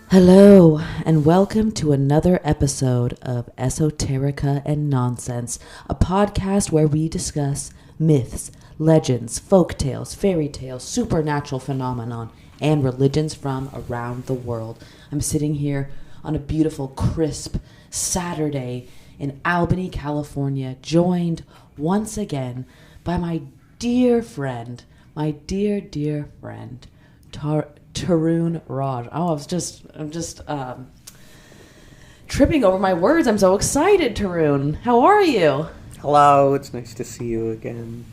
Hello, and welcome to another episode of Esoterica and Nonsense, a podcast where we discuss myths, legends, folk tales, fairy tales, supernatural phenomenon, and religions from around the world. I'm sitting here on a beautiful, crisp Saturday in Albany, California, joined once again by my dear friend, my dear friend, Tarunraj. I'm just tripping over my words. I'm so excited, Tarun. How are you? Hello, it's nice to see you again.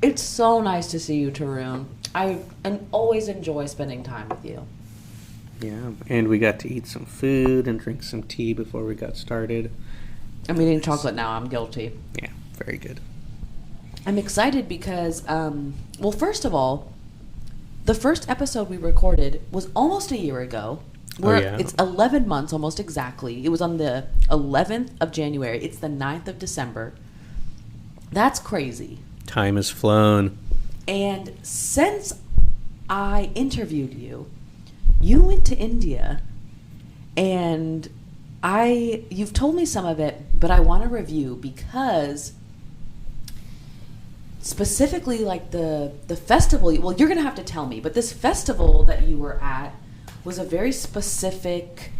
It's so nice to see you, Tarun. I always enjoy spending time with you. Yeah, and we got to eat some food and drink some tea before we got started. I'm eating chocolate now. I'm guilty. Yeah, very good. I'm excited because, well, first of all, the first episode we recorded was almost a year ago. It's 11 months almost exactly. It was on the 11th of January. It's the 9th of December. That's crazy. Time has flown. And since I interviewed you, you went to India, and you've told me some of it, but I want to review because specifically like the festival, well, you're going to have to tell me, but this festival that you were at was a very specific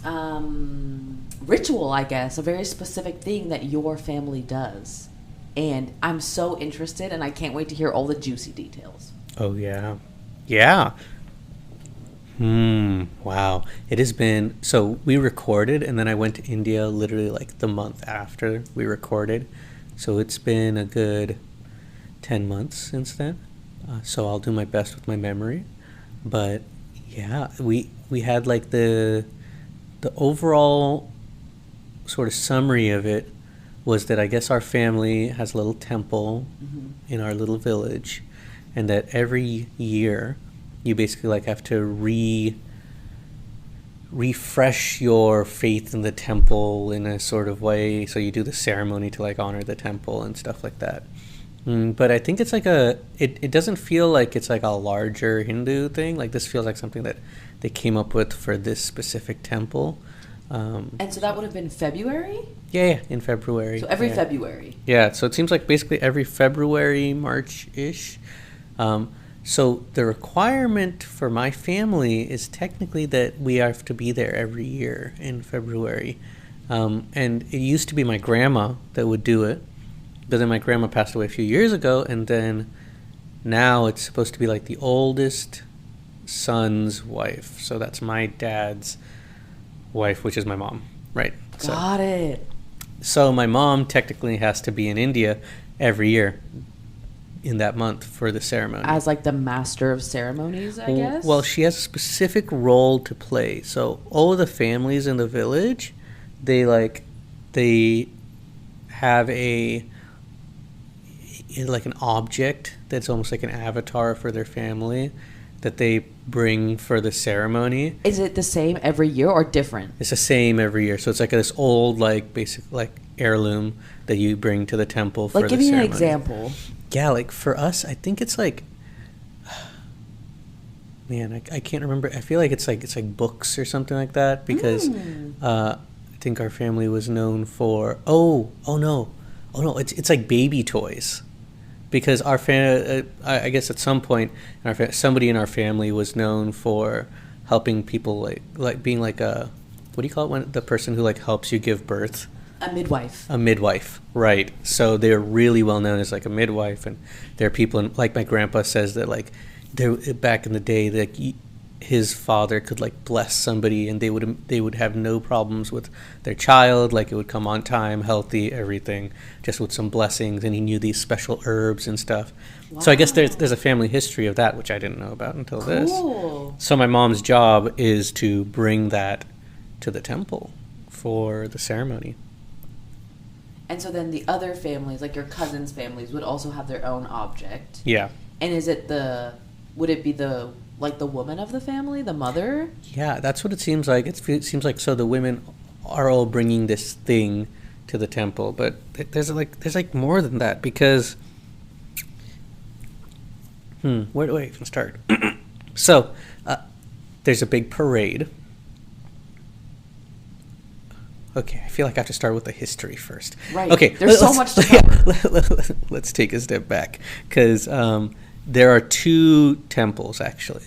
ritual, I guess, a very specific thing that your family does. And I'm so interested, and I can't wait to hear all the juicy details. Oh, yeah. Yeah. Wow. It has been, so we recorded, and then I went to India literally like the month after we recorded. So it's been a good 10 months since then. So I'll do my best with my memory. But yeah, we had like the overall sort of summary of it was that I guess our family has a little temple in our little village, and that every year you basically like have to refresh your faith in the temple in a sort of way. So you do the ceremony to like honor the temple and stuff like that. But I think it's like it doesn't feel like it's like a larger Hindu thing. Like this feels like something that they came up with for this specific temple. And so that would have been February? Yeah, in February. So every February. Yeah, so it seems like basically every February, March-ish. So the requirement for my family is technically that we have to be there every year in February. And it used to be my grandma that would do it. But then my grandma passed away a few years ago, and then now it's supposed to be like the oldest son's wife. So that's my dad's wife, which is my mom, right? Got it. So my mom technically has to be in India every year in that month for the ceremony. As like the master of ceremonies, I guess? Well, she has a specific role to play. So all of the families in the village, they have like an object that's almost like an avatar for their family that they bring for the ceremony. Is it the same every year or different? It's the same every year. So it's like this old, like basic, like heirloom that you bring to the temple for the ceremony. Like, give me an example. Yeah, like for us, I think it's like, man, I can't remember. I feel like it's like books or something like that because I think our family was known for. Oh no, it's like baby toys. Because our I guess at some point, somebody in our family was known for helping people, like being like a, what do you call it when the person who like helps you give birth? A midwife. A midwife, right? So they're really well known as like a midwife, and there are people, like my grandpa says that like back in the day that his father could like bless somebody and they would have no problems with their child, like it would come on time, healthy, everything, just with some blessings, and he knew these special herbs and stuff. Wow. So I guess there's a family history of that, which I didn't know about until this. So my mom's job is to bring that to the temple for the ceremony. And so then the other families, like your cousins' families, would also have their own object. Yeah. And would it be the woman of the family, the mother? Yeah, that's what it seems like. It seems like so the women are all bringing this thing to the temple, but there's more than that because where do I even start? So there's a big parade Okay, I feel like I have to start with the history first. Right. Okay, There's so much to cover. Let's take a step back because there are two temples actually.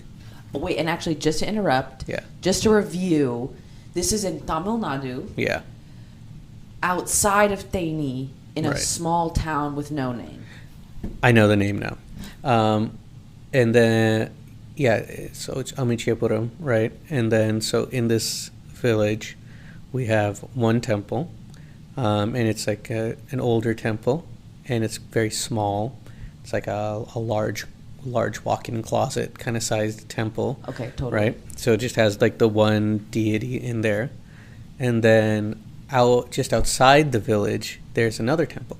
But wait, and actually, just to interrupt, Yeah. just to review, this is in Tamil Nadu, Yeah. outside of Theni, in a Right. small town with no name. I know the name now. And then, yeah, so it's Amichepuram, right? And then, so in this village, we have one temple, and it's like an older temple, and it's very small. It's like a large walk-in closet kind of sized temple. Okay, totally. Right? So it just has like the one deity in there. And then just outside the village, there's another temple.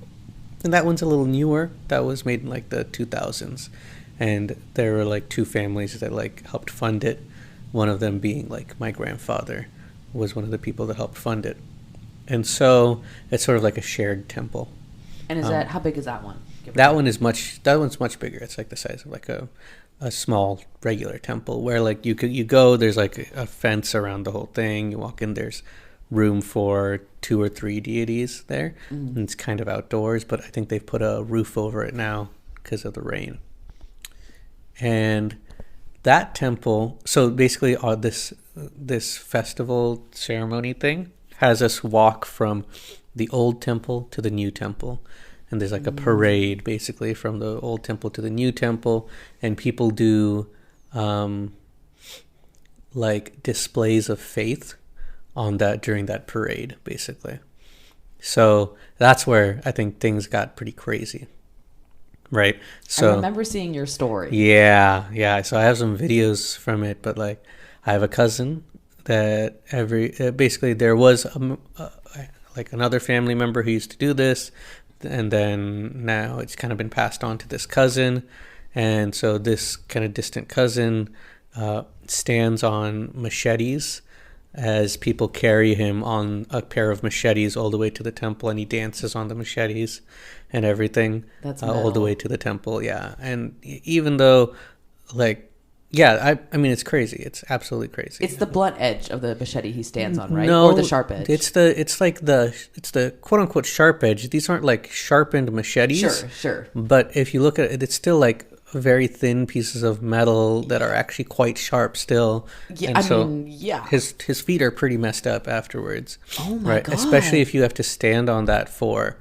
And that one's a little newer. That was made in like the 2000s. And there were like two families that like helped fund it. One of them being like my grandfather was one of the people that helped fund it. And so it's sort of like a shared temple. And is that, how big is that one? That one's much bigger. It's like the size of like a small regular temple where like you go, there's like a fence around the whole thing. You walk in, there's room for 2 or 3 deities there. And it's kind of outdoors, but I think they've put a roof over it now because of the rain. And that temple, so basically this festival ceremony thing has us walk from the old temple to the new temple. And there's like a parade basically from the old temple to the new temple. And people do like displays of faith on that during that parade, basically. So that's where I think things got pretty crazy. Right. So I remember seeing your story. Yeah. So I have some videos from it, but like I have a cousin that basically there was like another family member who used to do this, and then now it's kind of been passed on to this cousin, and so this kind of distant cousin stands on machetes as people carry him on a pair of machetes all the way to the temple, and he dances on the machetes and everything. That's all the way to the temple. Yeah. And even though like, yeah, I mean, it's crazy. It's absolutely crazy. It's the blunt edge of the machete he stands on, right? No, Or the sharp edge. It's the quote unquote sharp edge. These aren't like sharpened machetes. Sure. But if you look at it, it's still like very thin pieces of metal that are actually quite sharp still. Yeah, and I mean, yeah. His feet are pretty messed up afterwards. Oh my God. Especially if you have to stand on that for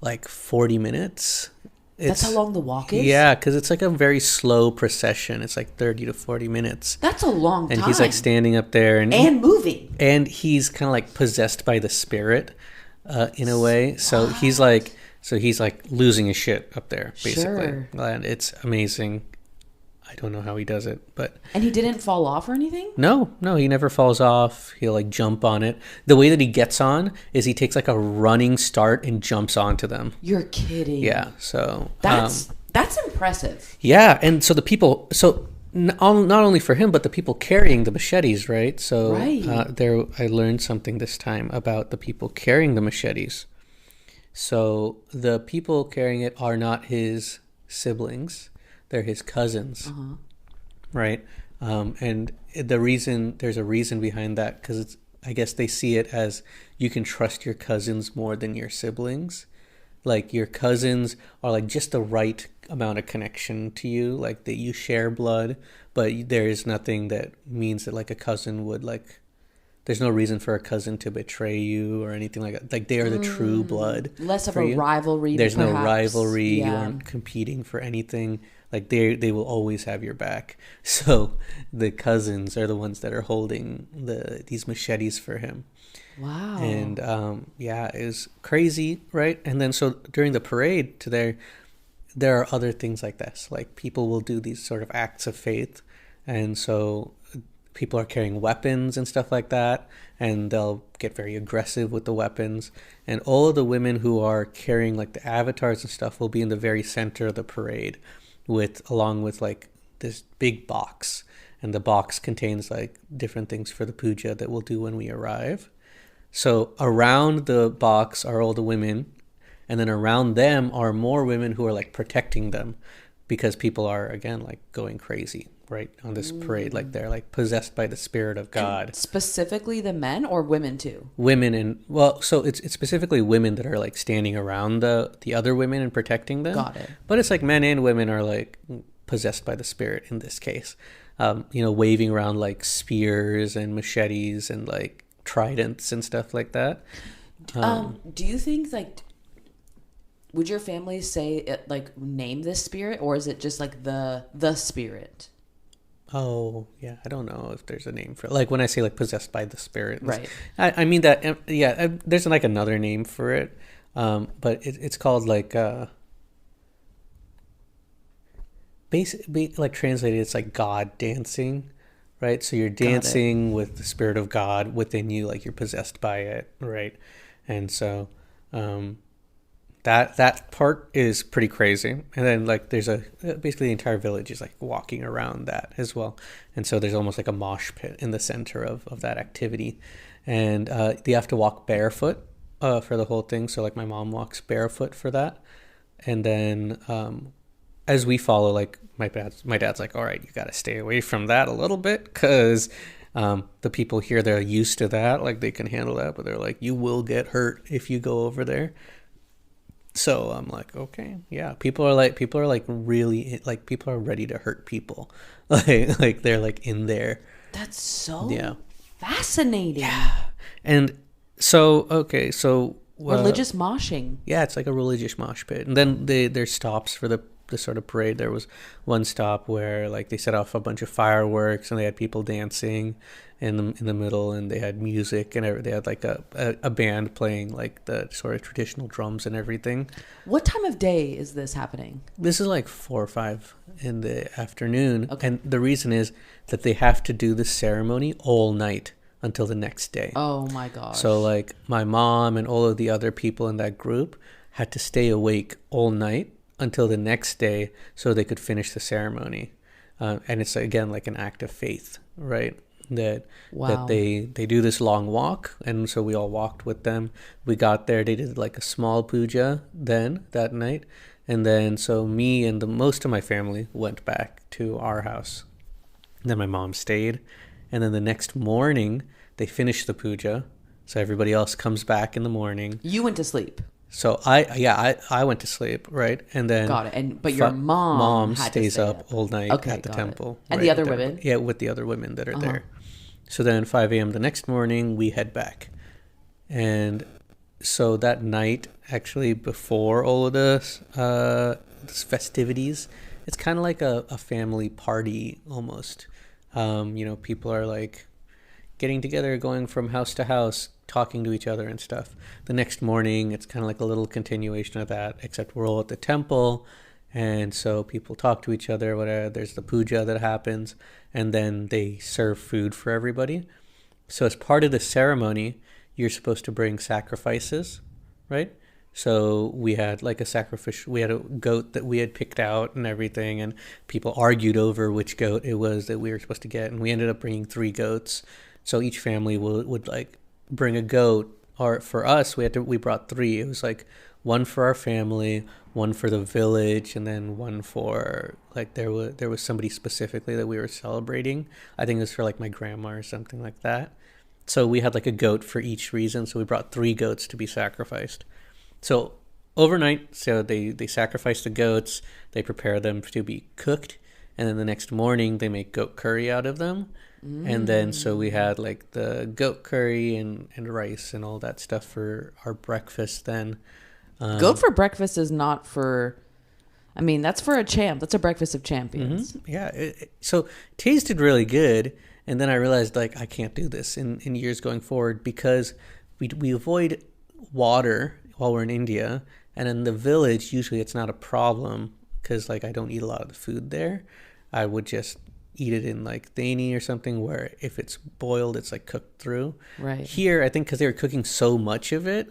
like 40 minutes. That's how long the walk is? Yeah, because it's like a very slow procession. It's like 30 to 40 minutes. That's a long time. And he's like standing up there and moving. And he's kind of like possessed by the spirit in a way. So he's like losing his shit up there, basically. Sure. And it's amazing. I don't know how he does it, but... And he didn't fall off or anything? No, he never falls off. He'll like jump on it. The way that he gets on is he takes like a running start and jumps onto them. You're kidding. Yeah, so... That's impressive. Yeah, and so the people... So not only for him, but the people carrying the machetes, right? So right. I learned something this time about the people carrying the machetes. So the people carrying it are not his siblings. They're his cousins, right? And there's a reason behind that, because I guess they see it as you can trust your cousins more than your siblings. Like your cousins are like just the right amount of connection to you, like that you share blood, but there is nothing that means that like a cousin would like. There's no reason for a cousin to betray you or anything like that. Like they are the true blood. Less of a rivalry. There's perhaps. no rivalry. Yeah. You aren't competing for anything. Like they will always have your back. So the cousins are the ones that are holding these machetes for him. Wow. And it was crazy, right? And then so during the parade there are other things like this. Like people will do these sort of acts of faith, and so people are carrying weapons and stuff like that, and they'll get very aggressive with the weapons. And all of the women who are carrying like the avatars and stuff will be in the very center of the parade, along with like this big box, and the box contains like different things for the puja that we'll do when we arrive. So around the box are all the women, and then around them are more women who are like protecting them, because people are again like going crazy, right on this parade, like they're like possessed by the spirit of God. And specifically the men or women too? Women, and well, so it's specifically women that are like standing around the other women and protecting them. Got it. But it's like men and women are like possessed by the spirit in this case. Waving around like spears and machetes and like tridents and stuff like that. Do you think like, would your family say it, like name this spirit, or is it just like the spirit? Oh yeah, I don't know if there's a name for it. Like when I say like possessed by the spirit, right? I mean that. Yeah, there's like another name for it, but it's called like basically like translated, it's like God dancing, right? So you're dancing with the spirit of God within you, like you're possessed by it, right? And so that part is pretty crazy. And then like there's basically the entire village is like walking around that as well. And so there's almost like a mosh pit in the center of that activity. And they have to walk barefoot for the whole thing. So like my mom walks barefoot for that. And then as we follow, like my dad's like, all right, you got to stay away from that a little bit, because the people here, they're used to that, like they can handle that, but they're like, you will get hurt if you go over there. So I'm like, okay, yeah. People are really like, people are ready to hurt people, like they're like in there. That's so fascinating. Yeah, and so okay, so religious moshing. Yeah, it's like a religious mosh pit, and then there's stops for the sort of parade. There was one stop where like they set off a bunch of fireworks and they had people dancing in the middle, and they had music and they had like a band playing like the sort of traditional drums and everything. What time of day is this happening? This is like 4 or 5 in the afternoon. Okay. And the reason is that they have to do this ceremony all night until the next day. Oh my gosh. So like my mom and all of the other people in that group had to stay awake all night until the next day so they could finish the ceremony. And it's again like an act of faith, right? That they do this long walk, and so we all walked with them. We got there, they did like a small puja then that night, and then so me and the most of my family went back to our house. And then my mom stayed, and then the next morning they finished the puja, so everybody else comes back in the morning. You went to sleep. So I went to sleep, right? And then got it. But your mom stays up all night at the temple. And the other women? Yeah, with the other women that are there. So then 5 a.m. the next morning, we head back. And so that night, actually, before all of this festivities, it's kind of like a family party almost. People are like getting together, going from house to house, talking to each other and stuff. The next morning, it's kind of like a little continuation of that, except we're all at the temple. And so people talk to each other, whatever. There's the puja that happens, and then they serve food for everybody. So as part of the ceremony, you're supposed to bring sacrifices, right? So we had like we had a goat that we had picked out and everything, and people argued over which goat it was that we were supposed to get, and we ended up bringing 3 goats. So each family would like bring a goat, or for us, we brought 3. It was like one for our family, one for the village, and then one for like there was somebody specifically that we were celebrating. I think it was for like my grandma or something like that. So we had like a goat for each reason. So we brought 3 goats to be sacrificed. So overnight, so they sacrifice the goats, they prepare them to be cooked, and then the next morning they make goat curry out of them. And then so we had like the goat curry and rice and all that stuff for our breakfast then. Goat for breakfast is not for, I mean, that's for a champ. That's a breakfast of champions. Mm-hmm. Yeah. So it tasted really good. And then I realized like I can't do this in years going forward, because we avoid water while we're in India. And in the village, usually it's not a problem because like I don't eat a lot of the food there. I would just eat it in like thani or something where if it's boiled, it's like cooked through. Right. Here, I think because they were cooking so much of it,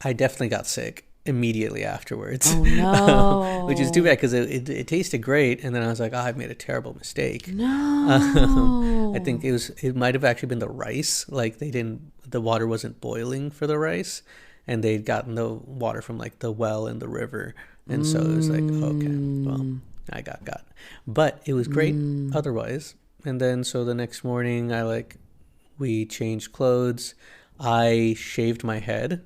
I definitely got sick immediately afterwards. Oh no! Which is too bad because it tasted great, and then I was like, I've made a terrible mistake. No. I think it might have actually been the rice. Like the water wasn't boiling for the rice, and they'd gotten the water from like the well in the river, and so it was like, okay, well, I got. But it was great otherwise. And then so the next morning, we changed clothes. I shaved my head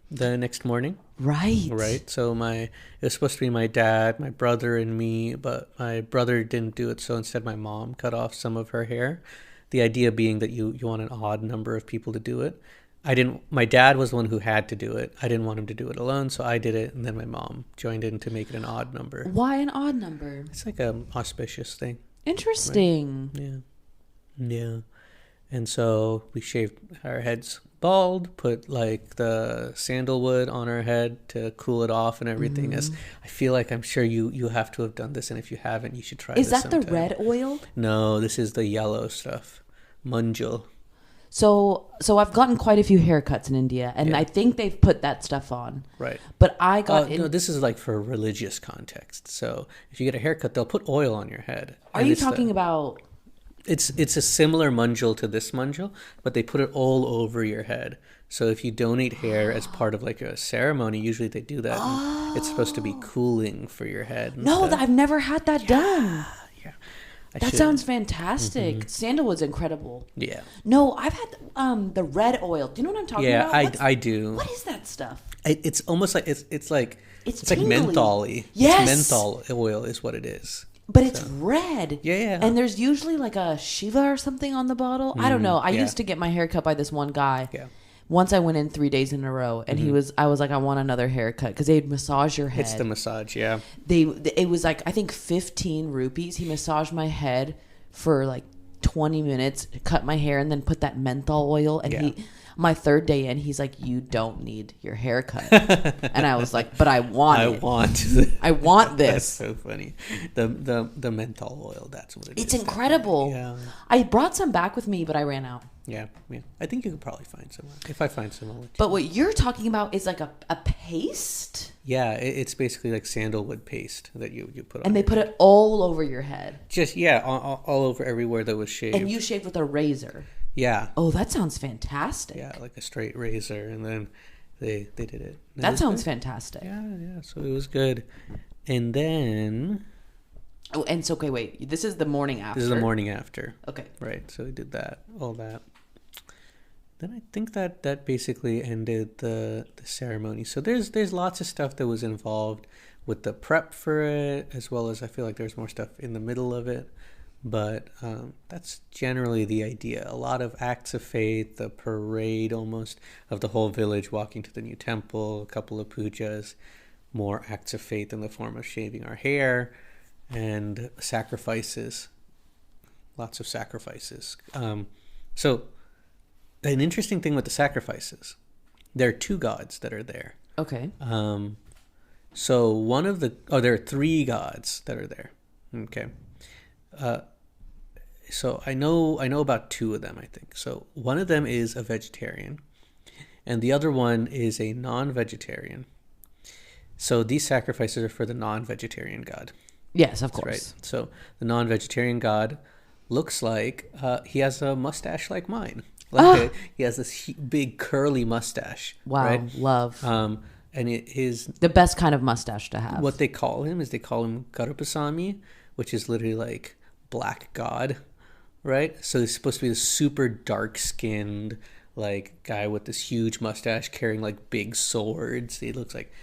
the next morning. Right. So it was supposed to be my dad, my brother, and me, but my brother didn't do it. So instead, my mom cut off some of her hair. The idea being that you want an odd number of people to do it. My dad was the one who had to do it. I didn't want him to do it alone, so I did it, and then my mom joined in to make it an odd number. Why an odd number? It's like an auspicious thing. Interesting. Right? Yeah. And so we shaved our heads bald, put like the sandalwood on our head to cool it off and everything. As I feel like I'm sure you have to have done this, and if you haven't, you should try this sometime. Is that the red oil? No, this is the yellow stuff. Manjul. So I've gotten quite a few haircuts in India, and I think they've put that stuff on. Right. But I got... no, this is like for religious context. So if you get a haircut, they'll put oil on your head. Are you talking about... It's a similar manjul to this manjul, but they put it all over your head. So if you donate hair as part of like a ceremony, usually they do that. And it's supposed to be cooling for your head. No, I've never had that done. Yeah. That sounds fantastic. Sandalwood's incredible. Yeah. No, I've had the red oil. Do you know what I'm talking about? Yeah, I do. What is that stuff? It's almost like it's like tingly. menthol-y. Yes. It's menthol oil is what it is. But it's red. Yeah. And there's usually like a Shiva or something on the bottle. I don't know. I used to get my hair cut by this one guy. Yeah. Once I went in 3 days in a row, and I was like, I want another haircut, because they'd massage your head. It's the massage, yeah. It was like, I think 15 rupees. He massaged my head for like 20 minutes, cut my hair, and then put that menthol oil. And my third day in, he's like, you don't need your haircut. And I was like, but I want it. I want this. That's so funny. The menthol oil, that's what it is. It's incredible. Yeah. I brought some back with me, but I ran out. Yeah. I think you could probably find some. If I find some, I'll let you But what you're talking about is like a paste? Yeah, it's basically like sandalwood paste that you put on. And they put it all over your head. Just, all over everywhere that was shaved. And you shaved with a razor. Yeah. Oh, that sounds fantastic. Yeah, like a straight razor, and then they did it. That sounds fantastic. Yeah, so it was good. And then... Oh, and so, okay, wait. This is the morning after. This is the morning after. Okay. Right, so we did all that. Then I think that basically ended the ceremony. So there's lots of stuff that was involved with the prep for it, as well as I feel like there's more stuff in the middle of it. But that's generally the idea. A lot of acts of faith, the parade almost of the whole village walking to the new temple, a couple of pujas, more acts of faith in the form of shaving our hair, and sacrifices. Lots of sacrifices. So an interesting thing with the sacrifices, there are two gods that are there. Okay. So there are three gods that are there. Okay. So I know about two of them, I think. So one of them is a vegetarian, and the other one is a non-vegetarian. So these sacrifices are for the non-vegetarian god. Yes, of course. Right. So the non-vegetarian god looks like he has a mustache like mine. He has this big curly mustache. Wow, right? love. And it is the best kind of mustache to have. What they call him Karupasamy, which is literally like black god, right? So he's supposed to be this super dark-skinned like guy with this huge mustache carrying like big swords. He looks like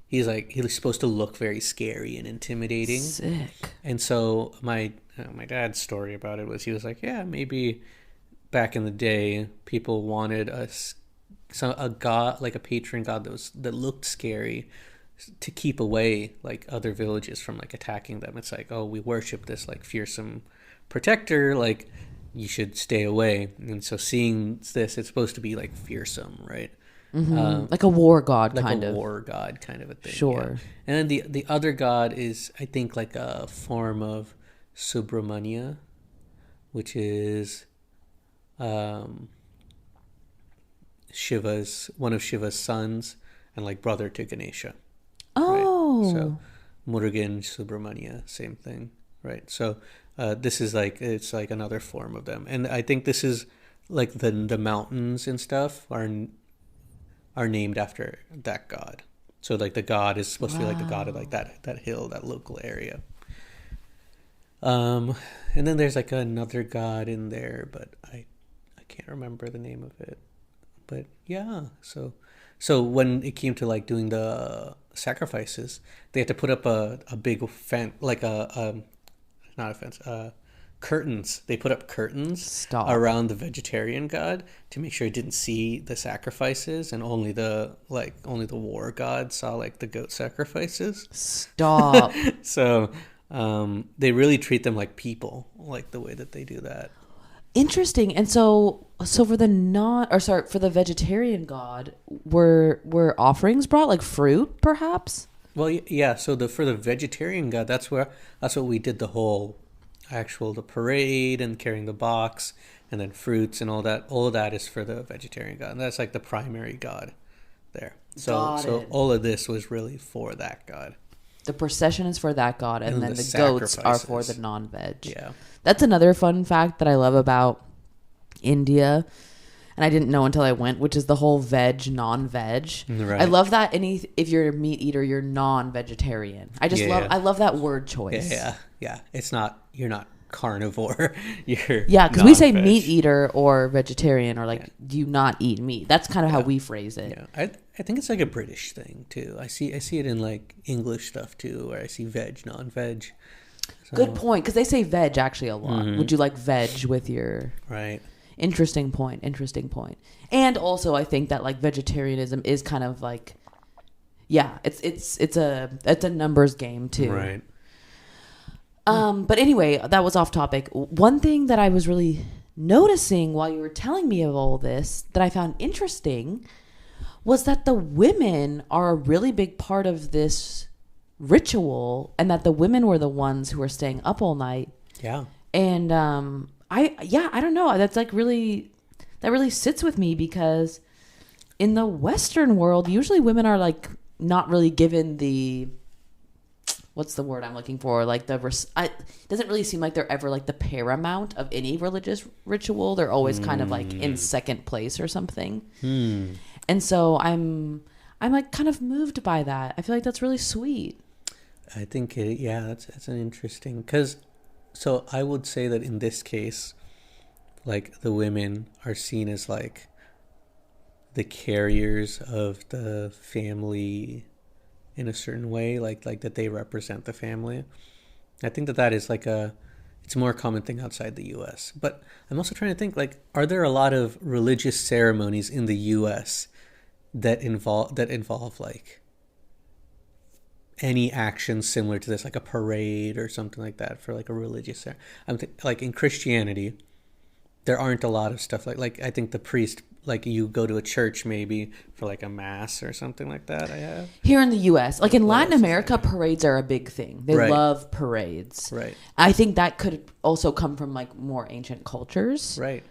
he's supposed to look very scary and intimidating. Sick. And so my dad's story about it was he was like, yeah, maybe back in the day people wanted a god, like a patron god that looked scary, to keep away like other villages from like attacking them. It's like, oh, we worship this like fearsome protector, like you should stay away. And so seeing this, it's supposed to be like fearsome, right? Mm-hmm. Like a war god, like kind a of. war god kind of a thing. Sure. Yeah. And then the other god is, I think, like a form of Subramanya, which is one of Shiva's sons and like brother to Ganesha. Oh. Right? So Murugan, Subramanya, same thing, right? So this is like, it's like another form of them. And I think this is like the mountains and stuff are named after that god. So like the god is supposed to be like the god of like that hill, that local area. Um, and then there's like another god in there, but I can't remember the name of it. But yeah, so when it came to like doing the sacrifices, they had to put up a big fence, like a not a fence, curtains. They put up curtains Stop. around the vegetarian god to make sure it didn't see the sacrifices, and only the war god saw like the goat sacrifices. Stop. So they really treat them like people, like the way that they do that. Interesting. And so for the vegetarian god, were offerings brought, like fruit, perhaps? Well, yeah. So for the vegetarian god, that's what we did, the whole the parade and carrying the box and then fruits and all that. All of that is for the vegetarian god, and that's like the primary god there. So all of this was really for that god. The procession is for that god, and then the goats are for the non-veg. Yeah. That's another fun fact that I love about India, and I didn't know until I went, which is the whole veg, non-veg. Right. I love that if you're a meat eater, you're non-vegetarian. I love that word choice. Yeah. You're not carnivore. You're because we say meat eater or vegetarian, or like do you not eat meat. That's kind of how we phrase it. Yeah, I think it's like a British thing too. I see it in like English stuff too, where I see veg, non-veg. So. Good point, because they say veg actually a lot. Would you like veg with your right? Interesting point. And also, I think that like vegetarianism is kind of like, it's a numbers game too. Right. But anyway, that was off topic. One thing that I was really noticing while you were telling me of all this that I found interesting was that the women are a really big part of this ritual, and that the women were the ones who were staying up all night. Yeah. And I don't know. That's like really sits with me, because in the Western world, usually women are like not really given the, what's the word I'm looking for? Like it doesn't really seem like they're ever like the paramount of any religious ritual. They're always kind of like in second place or something. And so I'm like kind of moved by that. I feel like that's really sweet. I think that's an interesting, because so I would say that in this case, like the women are seen as like the carriers of the family in a certain way, like that they represent the family. I think that is like it's a more common thing outside the U.S. But I'm also trying to think, like, are there a lot of religious ceremonies in the U.S. that involve like any action similar to this, like a parade or something like that, for like a religious ceremony? Like in Christianity, there aren't a lot of stuff like I think the priest, like you go to a church maybe for like a mass or something like that. I have here in the U.S., like in Latin America, parades are a big thing. They love parades. Right. I think that could also come from like more ancient cultures. Right.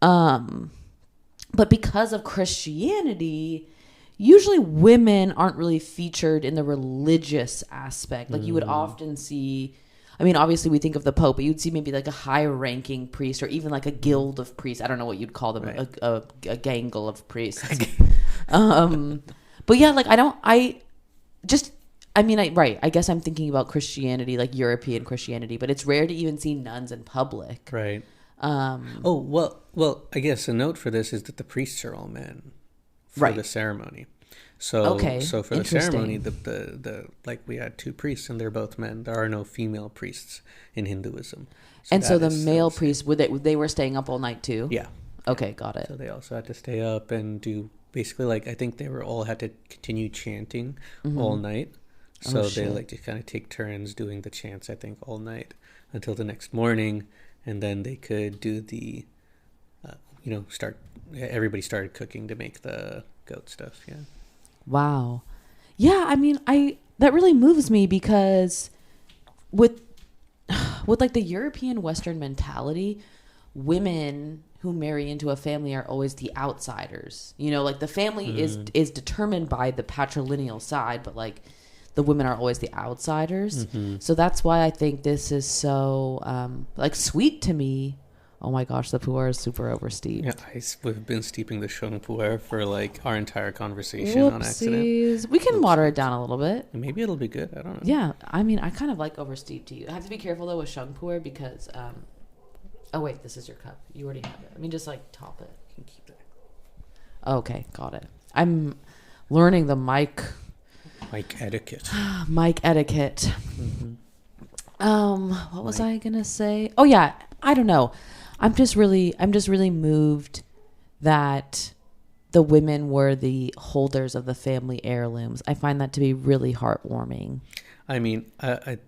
But because of Christianity, usually women aren't really featured in the religious aspect. Like you would often see, I mean, obviously we think of the Pope, but you'd see maybe like a high-ranking priest, or even like a guild of priests. I don't know what you'd call them, right. a gangle of priests. But yeah, like I guess I'm thinking about Christianity, like European Christianity, but it's rare to even see nuns in public. Right. Well, I guess a note for this is that the priests are all men for the ceremony. So for the ceremony, the like we had two priests and they're both men. There are no female priests in Hinduism. So the male priests, they were staying up all night too? Yeah. Okay, got it. So they also had to stay up and do basically, like, I think they had to continue chanting all night. So they like to kind of take turns doing the chants, I think, all night until the next morning, and then they could do the everybody started cooking to make the goat stuff. Yeah. Wow. Yeah, I mean, that really moves me, because with like the European Western mentality, women who marry into a family are always the outsiders. You know, like the family is determined by the patrilineal side, but like the women are always the outsiders. So that's why I think this is so like sweet to me Oh my gosh, the pu'er is super oversteeped. Yeah, we've been steeping the sheng pu'er for like our entire conversation on accident. Whoopsies. We can water it down a little bit. Maybe it'll be good. I don't know. Yeah, I mean, I kind of like oversteeped tea. I have to be careful though with sheng pu'er because, oh wait, this is your cup. You already have it. I mean, just like top it. You can keep it. Okay, got it. I'm learning the mic etiquette. mic etiquette. Mm-hmm. What was I gonna say? Oh yeah, I don't know. I'm just really moved that the women were the holders of the family heirlooms. I find that to be really heartwarming. I mean,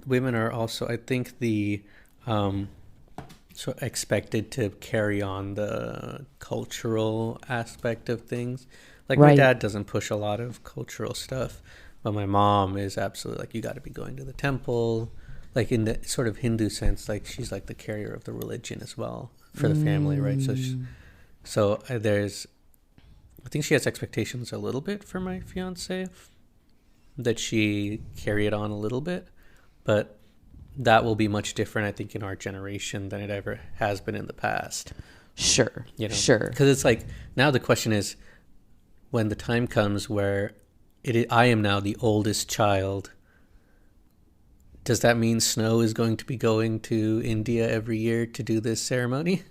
women are also, I think, the so expected to carry on the cultural aspect of things. Like my dad doesn't push a lot of cultural stuff, but my mom is absolutely like, you got to be going to the temple, like in the sort of Hindu sense. Like she's like the carrier of the religion as well for the family, right? So there's, I think she has expectations a little bit for my fiance, that she carry it on a little bit, but that will be much different, I think, in our generation than it ever has been in the past. Sure, Sure. Because it's like, now the question is, when the time comes where I am now the oldest child, does that mean Snow is going to be going to India every year to do this ceremony?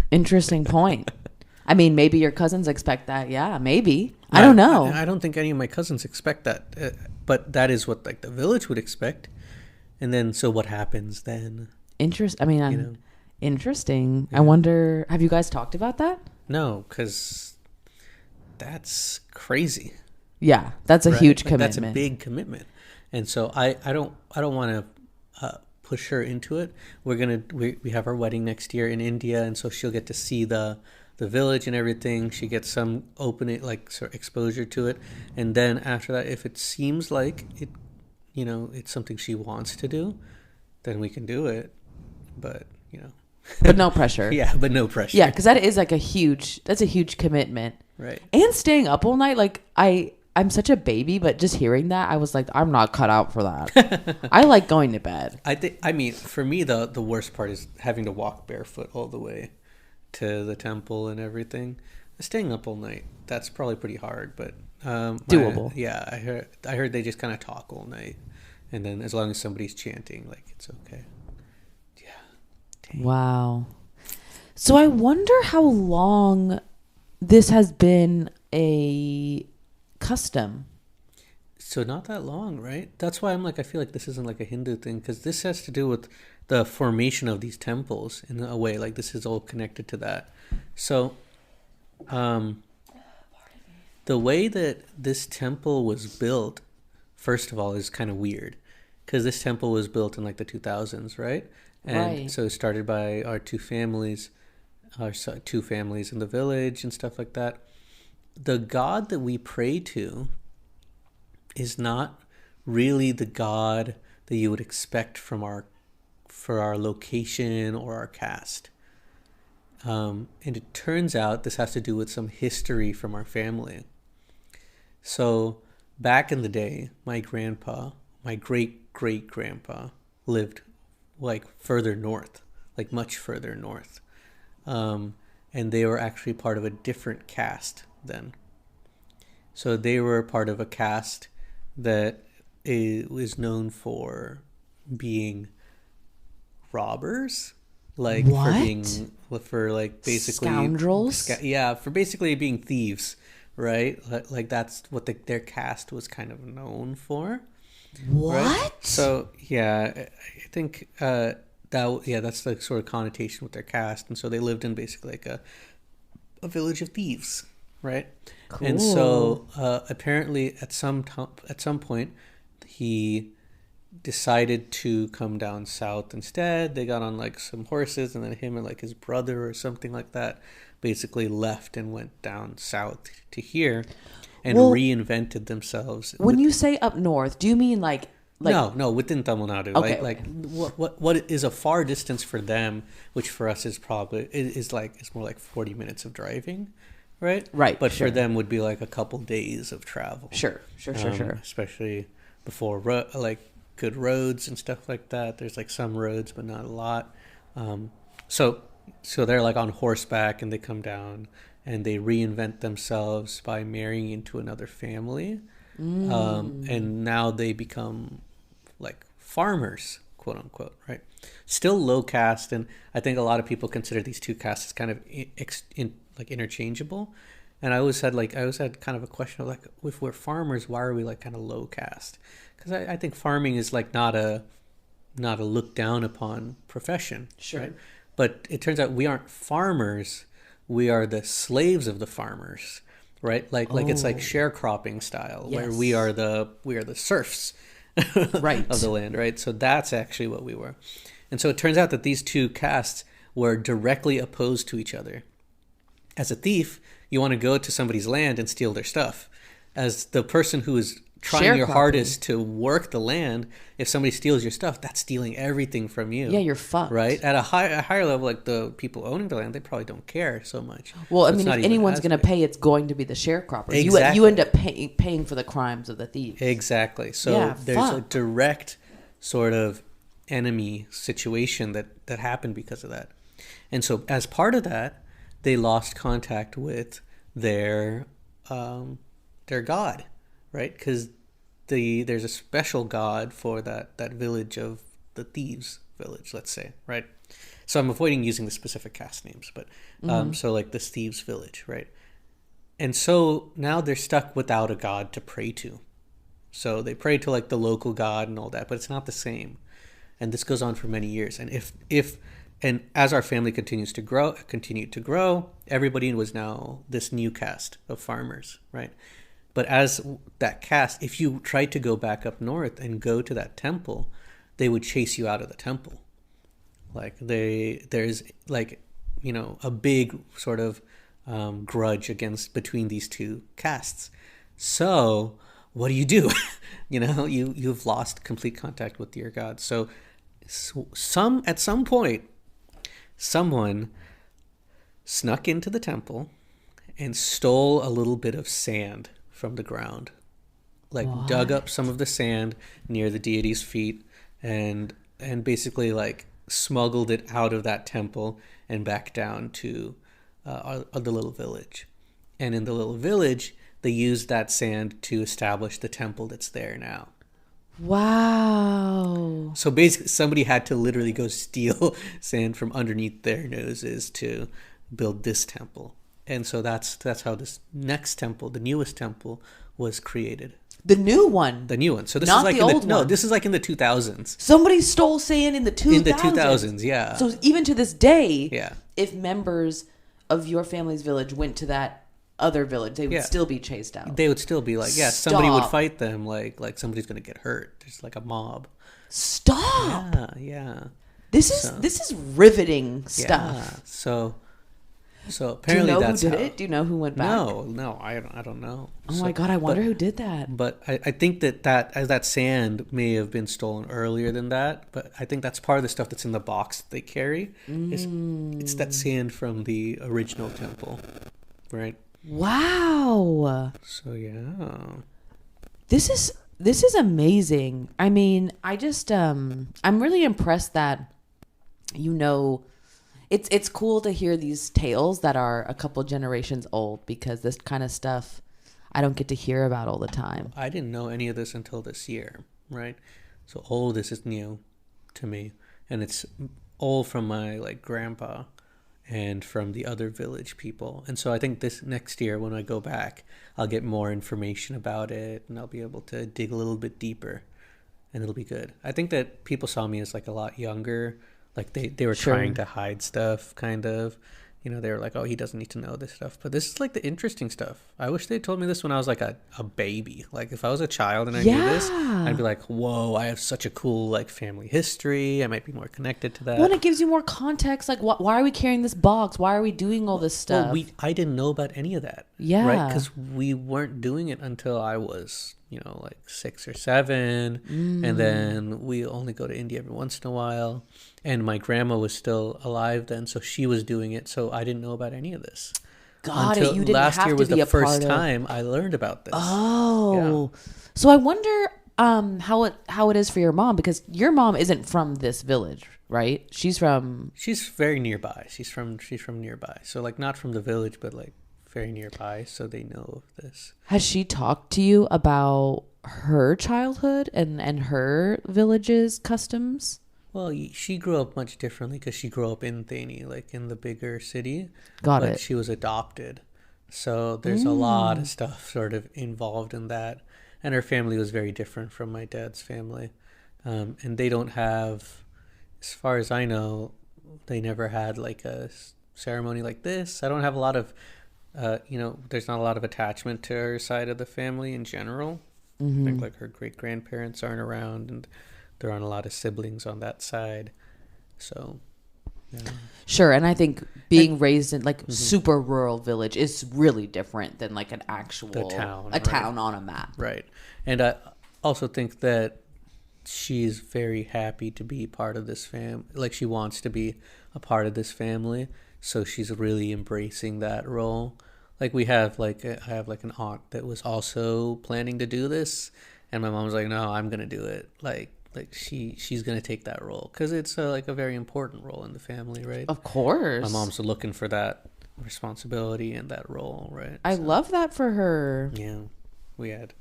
Interesting point. I mean, maybe your cousins expect that. Yeah, maybe. I don't know. I don't think any of my cousins expect that, but that is what like the village would expect. And then, so what happens then? Interesting. Yeah. I wonder, have you guys talked about that? No, because that's crazy. Yeah, that's a huge commitment. That's a big commitment. And so I don't want to push her into it. We have our wedding next year in India, and so she'll get to see the village and everything. She gets some sort of exposure to it, and then after that, if it seems like it, it's something she wants to do, then we can do it. But but no pressure. Yeah, but no pressure. Yeah, because that's a huge commitment. Right. And staying up all night, like I'm such a baby, but just hearing that, I was like, I'm not cut out for that. I like going to bed. I mean, for me, the worst part is having to walk barefoot all the way to the temple and everything. Staying up all night, that's probably pretty hard, but doable. I heard they just kind of talk all night, and then as long as somebody's chanting, like, it's okay. Yeah. Dang. Wow. So I wonder how long this has been a custom. So not that long, right? That's why I'm like, I feel like this isn't like a Hindu thing, because this has to do with the formation of these temples in a way. Like, this is all connected to that. So the way that this temple was built, first of all, is kind of weird, because this temple was built in like the 2000s, right? And so it started by our two families in the village and stuff like that. The God that we pray to is not really the God that you would expect for our location or our caste. And it turns out this has to do with some history from our family. So back in the day, my great-great-grandpa lived like further north, like much further north. And they were actually part of a different caste then. So they were part of a caste that is known for being robbers, like for basically scoundrels. For basically being thieves, right? Like that's what their caste was kind of known for. What? Right? So yeah, I think that's the sort of connotation with their caste, and so they lived in basically like a village of thieves, right? Cool. And so apparently at some point he decided to come down south instead. They got on like some horses, and then him and like his brother or something like that basically left and went down south to here and reinvented themselves. When you say up north, do you mean like no, within Tamil Nadu. Okay, like what is a far distance for them, which for us is probably it's more like 40 minutes of driving, right? Right. But for them would be like a couple days of travel. Sure. Especially before like good roads and stuff like that. There's like some roads, but not a lot. So they're like on horseback and they come down and they reinvent themselves by marrying into another family. And now they become like farmers, quote unquote, right? Still low caste, and I think a lot of people consider these two castes kind of like interchangeable. And I always had kind of a question of like, if we're farmers, why are we like kind of low caste? Because I think farming is like not a looked down upon profession, Sure. right? But it turns out we aren't farmers; we are the slaves of the farmers, right? Like it's like sharecropping style, where Yes. we are the serfs Right. of the land, right? So that's actually what we were. And so it turns out that these two castes were directly opposed to each other. As a thief, you want to go to somebody's land and steal their stuff. As the person who is trying your Sharecropping. hardest to work the land, if somebody steals your stuff, that's stealing everything from you. Yeah, you're fucked. Right? At a higher level, like the people owning the land, they probably don't care so much. Well, I So it's mean, not if even anyone's as going to big. pay, it's going to be the sharecropper. Exactly. You end up paying for the crimes of the thieves. Exactly. So Yeah, there's a fuck. direct sort of enemy situation that happened because of that. And so as part of that, they lost contact with their god, right? Because there's a special god for that village of the thieves village, let's say, right? So I'm avoiding using the specific caste names, but so like this thieves village, right? And so now they're stuck without a god to pray to. So they pray to like the local god and all that, but it's not the same. And this goes on for many years. And and as our family continued to grow, everybody was now this new caste of farmers, right? But as that caste, if you tried to go back up north and go to that temple, they would chase you out of the temple. Like there's like, a big sort of grudge between these two castes. So what do? You've lost complete contact with your god. So at some point, someone snuck into the temple and stole a little bit of sand from the ground, like dug up some of the sand near the deity's feet, and basically like smuggled it out of that temple and back down to the little village. And in the little village, they used that sand to establish the temple that's there now. Wow. So basically, somebody had to literally go steal sand from underneath their noses to build this temple. And so that's how this next temple, the newest temple, was created. The new one. The new one. So this Not is like the old one. this is like in the 2000s. Somebody stole sand in the 2000s. In the 2000s, yeah. So even to this day, Yeah. if members of your family's village went to that other village, they would Yeah. still be chased out. They would still be like, somebody would Stop. fight them, like somebody's gonna get hurt. There's like a mob. Stop. Yeah. This is riveting stuff. Yeah. So Do you apparently know who that's did how, it? Do you know who went back? No, I don't know. Oh my god, I wonder who did that. But I think that sand may have been stolen earlier than that. But I think that's part of the stuff that's in the box that they carry. It's that sand from the original temple, right? Wow. So yeah. This is amazing. I mean, I'm really impressed that it's cool to hear these tales that are a couple generations old, because this kind of stuff I don't get to hear about all the time. I didn't know any of this until this year, right? So all this is new to me, and it's all from my like grandpa and from the other village people. And so I think this next year when I go back, I'll get more information about it, and I'll be able to dig a little bit deeper, and it'll be good. I think that people saw me as like a lot younger, like they were Sure. trying to hide stuff, kind of. They were like, oh, he doesn't need to know this stuff. But this is like the interesting stuff. I wish they told me this when I was like a baby. Like if I was a child and I knew this, Yeah. I'd be like, whoa, I have such a cool like family history. I might be more connected to that. Well, and it gives you more context. Like, why are we carrying this box? Why are we doing all this stuff? Well, I didn't know about any of that. Yeah. Right? Because we weren't doing it until I was, like 6 or 7. And then we only go to India every once in a while. And my grandma was still alive then, so she was doing it. So I didn't know about any of this. Got until it. You didn't last have year to was be the a part first of... time I learned about this. Oh. So I wonder, how it is for your mom, because your mom isn't from this village, right? She's very nearby. She's from nearby. So like not from the village, but like very nearby. So they know of this. Has she talked to you about her childhood and her village's customs? Well, she grew up much differently because she grew up in Thani, like in the bigger city. Got it. She was adopted. So there's a lot of stuff sort of involved in that. And her family was very different from my dad's family. And they don't have, as far as I know, they never had like a ceremony like this. I don't have a lot of, there's not a lot of attachment to her side of the family in general. I think like her great-grandparents aren't around, and there aren't a lot of siblings on that side. So, yeah. Sure, and I think being raised in like super rural village is really different than like an actual town on a map. Right. And I also think that she's very happy to be part of this family. Like she wants to be a part of this family, so she's really embracing that role. Like I have like an aunt that was also planning to do this, and my mom's like, no, I'm gonna do it. Like she's gonna take that role because it's like a very important role in the family, right? Of course, my mom's looking for that responsibility and that role, right? I love that for her. Yeah, we had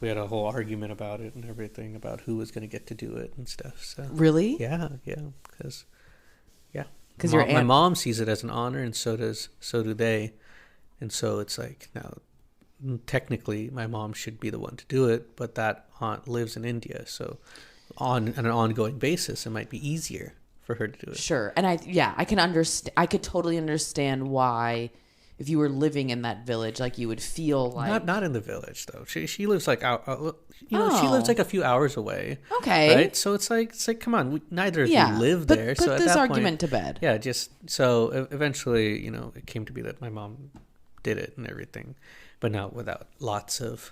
a whole argument about it and everything, about who was gonna get to do it and stuff. So really, yeah, because my mom sees it as an honor, and so do they. And so it's like, now, technically, my mom should be the one to do it, but that aunt lives in India. So on an ongoing basis, it might be easier for her to do it. Sure. And I can understand. I could totally understand why, if you were living in that village, like you would feel like... Not in the village, though. She lives like out, she lives like a few hours away. Okay. Right? So it's like come on, neither of you live there. Put so this at that argument point, to bed. Yeah, so eventually, it came to be that my mom did it and everything, but not without lots of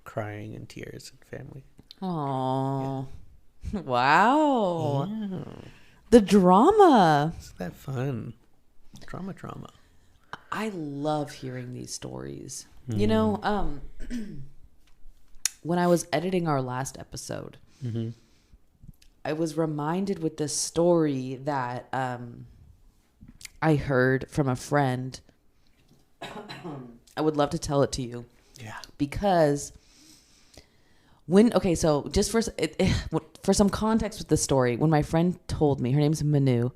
crying and tears and family. Oh, yeah. Wow. Yeah. The drama. Isn't that fun? Drama. I love hearing these stories. Mm. When I was editing our last episode, I was reminded with this story that I heard from a friend. I would love to tell it to you. Yeah. Because so just for some context with the story, when my friend told me, her name's Manu.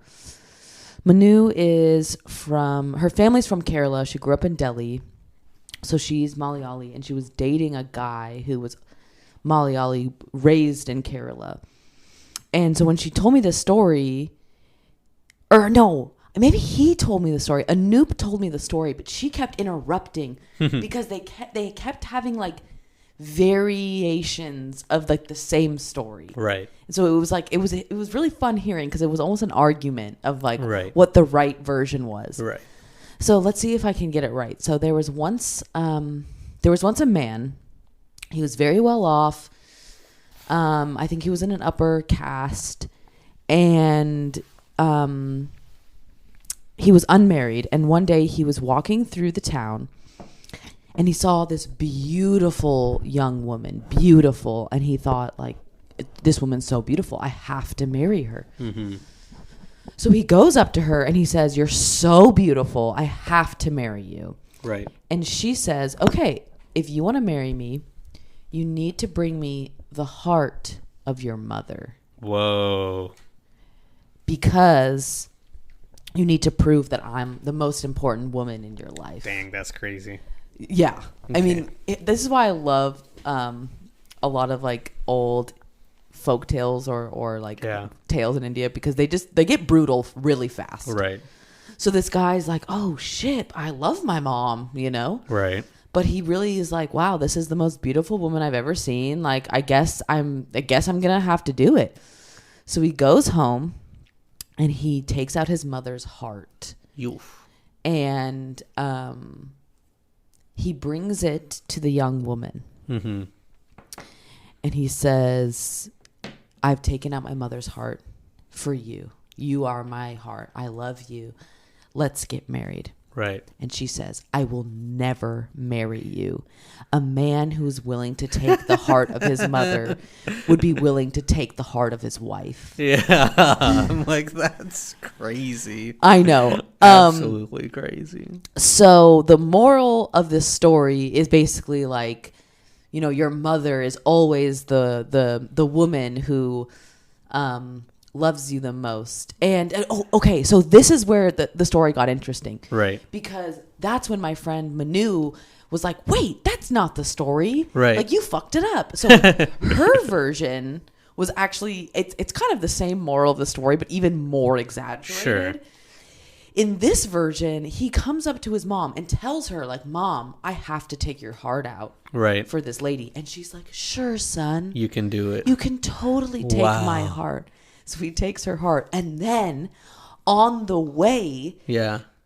Manu is her family's from Kerala. She grew up in Delhi. So she's Malayali, and she was dating a guy who was Malayali, raised in Kerala. And so when she told me this story, maybe he told me the story. Anoop told me the story, but she kept interrupting because they kept having like variations of like the same story. Right. And so it was like it was really fun hearing, because it was almost an argument of like what the right version was. Right. So let's see if I can get it right. So there was once a man. He was very well off. I think he was in an upper caste, and he was unmarried, and one day he was walking through the town, and he saw this beautiful young woman, and he thought, like, this woman's so beautiful, I have to marry her. Mm-hmm. So he goes up to her and he says, "You're so beautiful, I have to marry you." Right. And she says, "Okay, if you want to marry me, you need to bring me the heart of your mother." Whoa. Because you need to prove that I'm the most important woman in your life. Dang, that's crazy. Yeah. Okay. I mean, this is why I love a lot of like old folk tales or like tales in India, because they get brutal really fast. Right. So this guy's like, "Oh shit, I love my mom," Right. But he really is like, "Wow, this is the most beautiful woman I've ever seen. Like, I guess I'm going to have to do it." So he goes home and he takes out his mother's heart. Oof. And he brings it to the young woman. Mm-hmm. And he says, "I've taken out my mother's heart for you. You are my heart. I love you. Let's get married." Right. And she says, I will never marry you. A man who's willing to take the heart of his mother would be willing to take the heart of his wife. Yeah. I'm like, that's crazy. I know. Absolutely crazy. So the moral of this story is basically like, you know, your mother is always the woman who loves you the most. And okay, so this is where the story got interesting. Right. Because that's when my friend Manu was like, wait, that's not the story. Right. Like, you fucked it up. So her version was actually, it's kind of the same moral of the story, but even more exaggerated. Sure. In this version, he comes up to his mom and tells her, like, Mom, I have to take your heart out Right. for this lady. And she's like, sure, son. You can do it. You can totally take my heart. So he takes her heart. And then on the way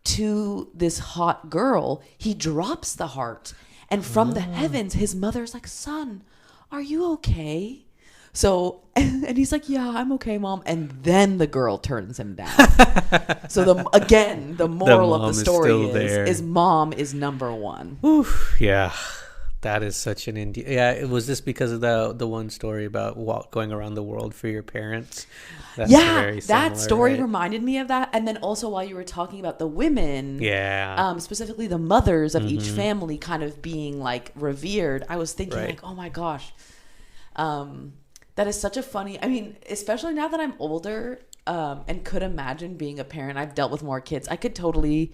to this hot girl, he drops the heart. And from the heavens, his mother's like, son, are you okay? So, and he's like, yeah, I'm okay, Mom. And then the girl turns him down. So the moral of the story is mom is number one. Oof, yeah. That is such an Indian. Yeah, was this because of the one story about going around the world for your parents? That's very similar, that story right? reminded me of that. And then also while you were talking about the women, specifically the mothers of each family kind of being like revered, I was thinking like, oh my gosh, that is such a funny. I mean, especially now that I'm older and could imagine being a parent. I've dealt with more kids. I could totally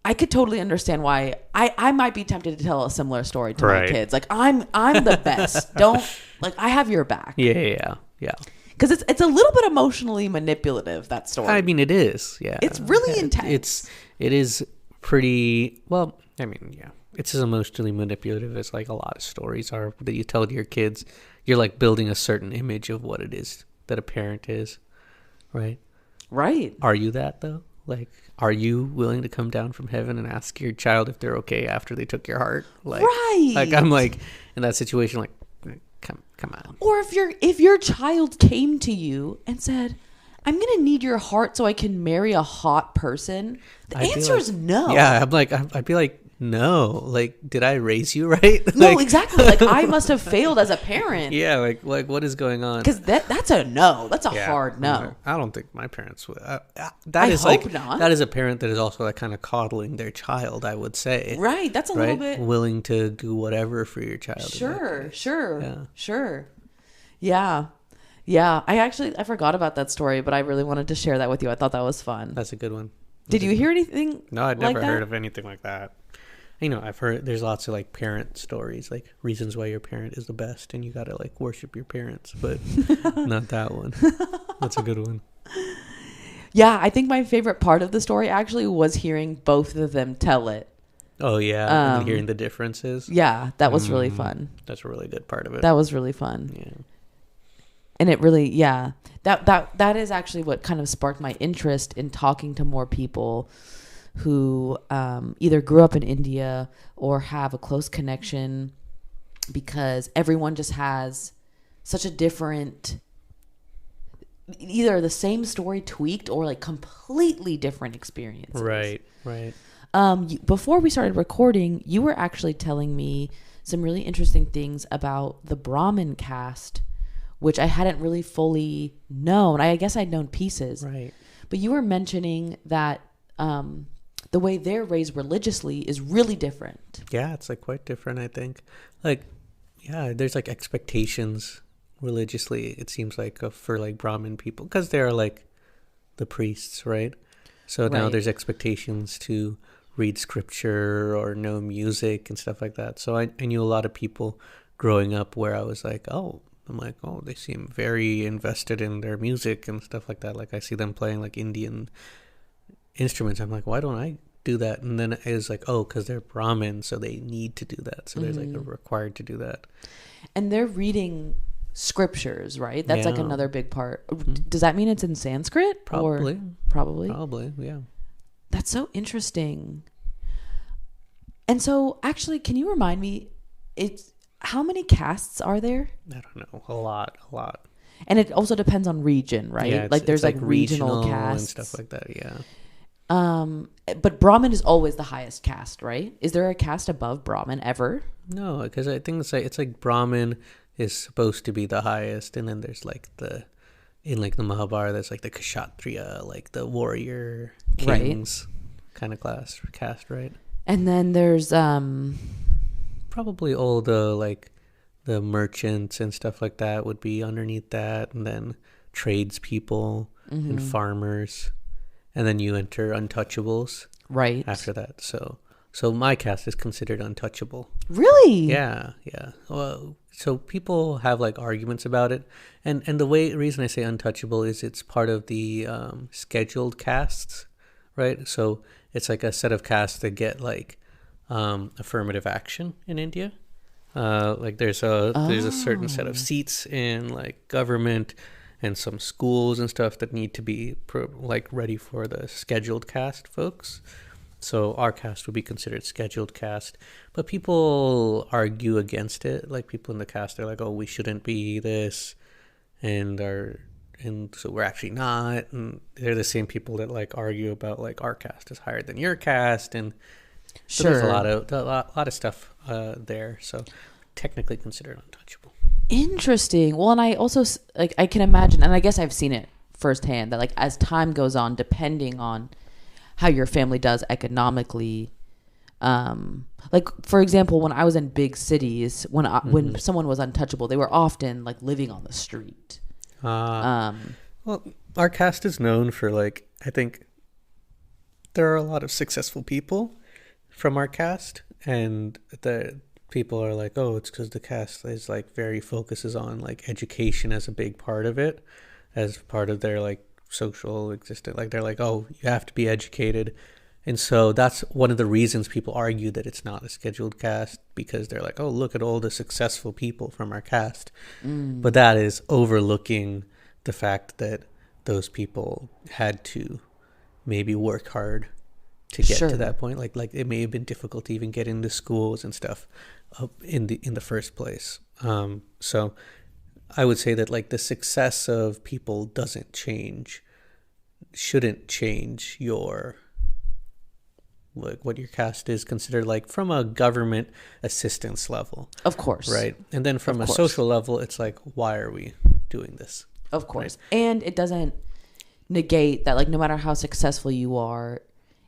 understand why I might be tempted to tell a similar story to my kids. Like, I'm the best. Don't, like, I have your back. Yeah. Because it's a little bit emotionally manipulative, that story. I mean, it is. Yeah. It's really intense. It is pretty, well, I mean, yeah. It's as emotionally manipulative as like a lot of stories are that you tell to your kids. You're like building a certain image of what it is that a parent is. Right? Right. Are you that though? Like, are you willing to come down from heaven and ask your child if they're okay after they took your heart? Like, right. Like, I'm like, in that situation, like, come on. Or if your child came to you and said, I'm going to need your heart so I can marry a hot person, the answer is no. Yeah, I'm like, I'd be like, no. Like, did I raise you right? No, exactly. Like, I must have failed as a parent. Yeah, like what is going on? Because that's a no. That's a hard no. I don't think my parents would. I hope not. That is a parent that is also like kind of coddling their child, I would say. Right. That's a little bit. Willing to do whatever for your child. Sure. Yeah. I forgot about that story, but I really wanted to share that with you. I thought that was fun. That's a good one. Did you hear anything? No, I'd never heard of anything like that. You know, I've heard there's lots of like parent stories, like reasons why your parent is the best and you got to like worship your parents, but not that one. That's a good one. Yeah, I think my favorite part of the story actually was hearing both of them tell it. Oh, yeah. And hearing the differences. Yeah, that was really fun. That's a really good part of it. That was really fun. Yeah. And it really, that is actually what kind of sparked my interest in talking to more people who either grew up in India or have a close connection, because everyone just has such a different, either the same story tweaked or like completely different experiences. Right. Before we started recording, you were actually telling me some really interesting things about the Brahmin caste, which I hadn't really fully known. I guess I'd known pieces. Right. But you were mentioning that the way they're raised religiously is really different. Yeah, it's like quite different, I think. Like, yeah, there's like expectations religiously, it seems like, for like Brahmin people, because they're like the priests, right? So now there's expectations to read scripture or know music and stuff like that. So I knew a lot of people growing up where I was like, they seem very invested in their music and stuff like that. Like I see them playing like Indian instruments. I'm like, why don't I do that? And then it was like, because they're Brahmin, so they need to do that. So there's like a required to do that. And they're reading scriptures, right? That's like another big part. Does that mean it's in Sanskrit? Probably, yeah. That's so interesting. And so actually, can you remind me, how many castes are there? I don't know. A lot. And it also depends on region, right? Yeah, like there's like regional castes castes and stuff like that. Yeah. But Brahmin is always the highest caste, right? Is there a caste above Brahmin ever? No, because I think it's like Brahmin is supposed to be the highest, and then there's like in like the Mahabharata, there's like the Kshatriya, like the warrior kings kind of caste, right? And then there's probably all the like the merchants and stuff like that would be underneath that, and then tradespeople and farmers, and then you enter untouchables right after that. So my caste is considered untouchable. Really? Yeah. Well, so people have like arguments about it, and the reason I say untouchable is it's part of the scheduled castes, right? So it's like a set of castes that get like affirmative action in India. Like there's a certain set of seats in like government and some schools and stuff that need to be like ready for the scheduled caste folks. So our caste would be considered scheduled caste, but people argue against it. Like people in the caste are like, oh, we shouldn't be this, and so we're actually not. And they're the same people that like argue about like our caste is higher than your caste, and so there's a lot of stuff there. So technically considered untouchable. Interesting. Well, and I also like I can imagine, and I guess I've seen it firsthand that like as time goes on, depending on how your family does economically, like for example, when I was in big cities, when someone was untouchable, they were often like living on the street. Well, our caste is known for like, I think there are a lot of successful people from our caste, and the people are like, oh, it's because the caste is like focuses on like education as a big part of it, as part of their like social existence. Like they're like, oh, you have to be educated, and so that's one of the reasons people argue that it's not a scheduled caste, because they're like, oh, look at all the successful people from our caste. But that is overlooking the fact that those people had to maybe work hard to get to that point. Like it may have been difficult to even get into schools and stuff in the first place. So I would say that like the success of people shouldn't change your like what your caste is considered, like from a government assistance level. Of course. Right. And then from a social level, it's like, why are we doing this? Of course. Right? And it doesn't negate that like no matter how successful you are,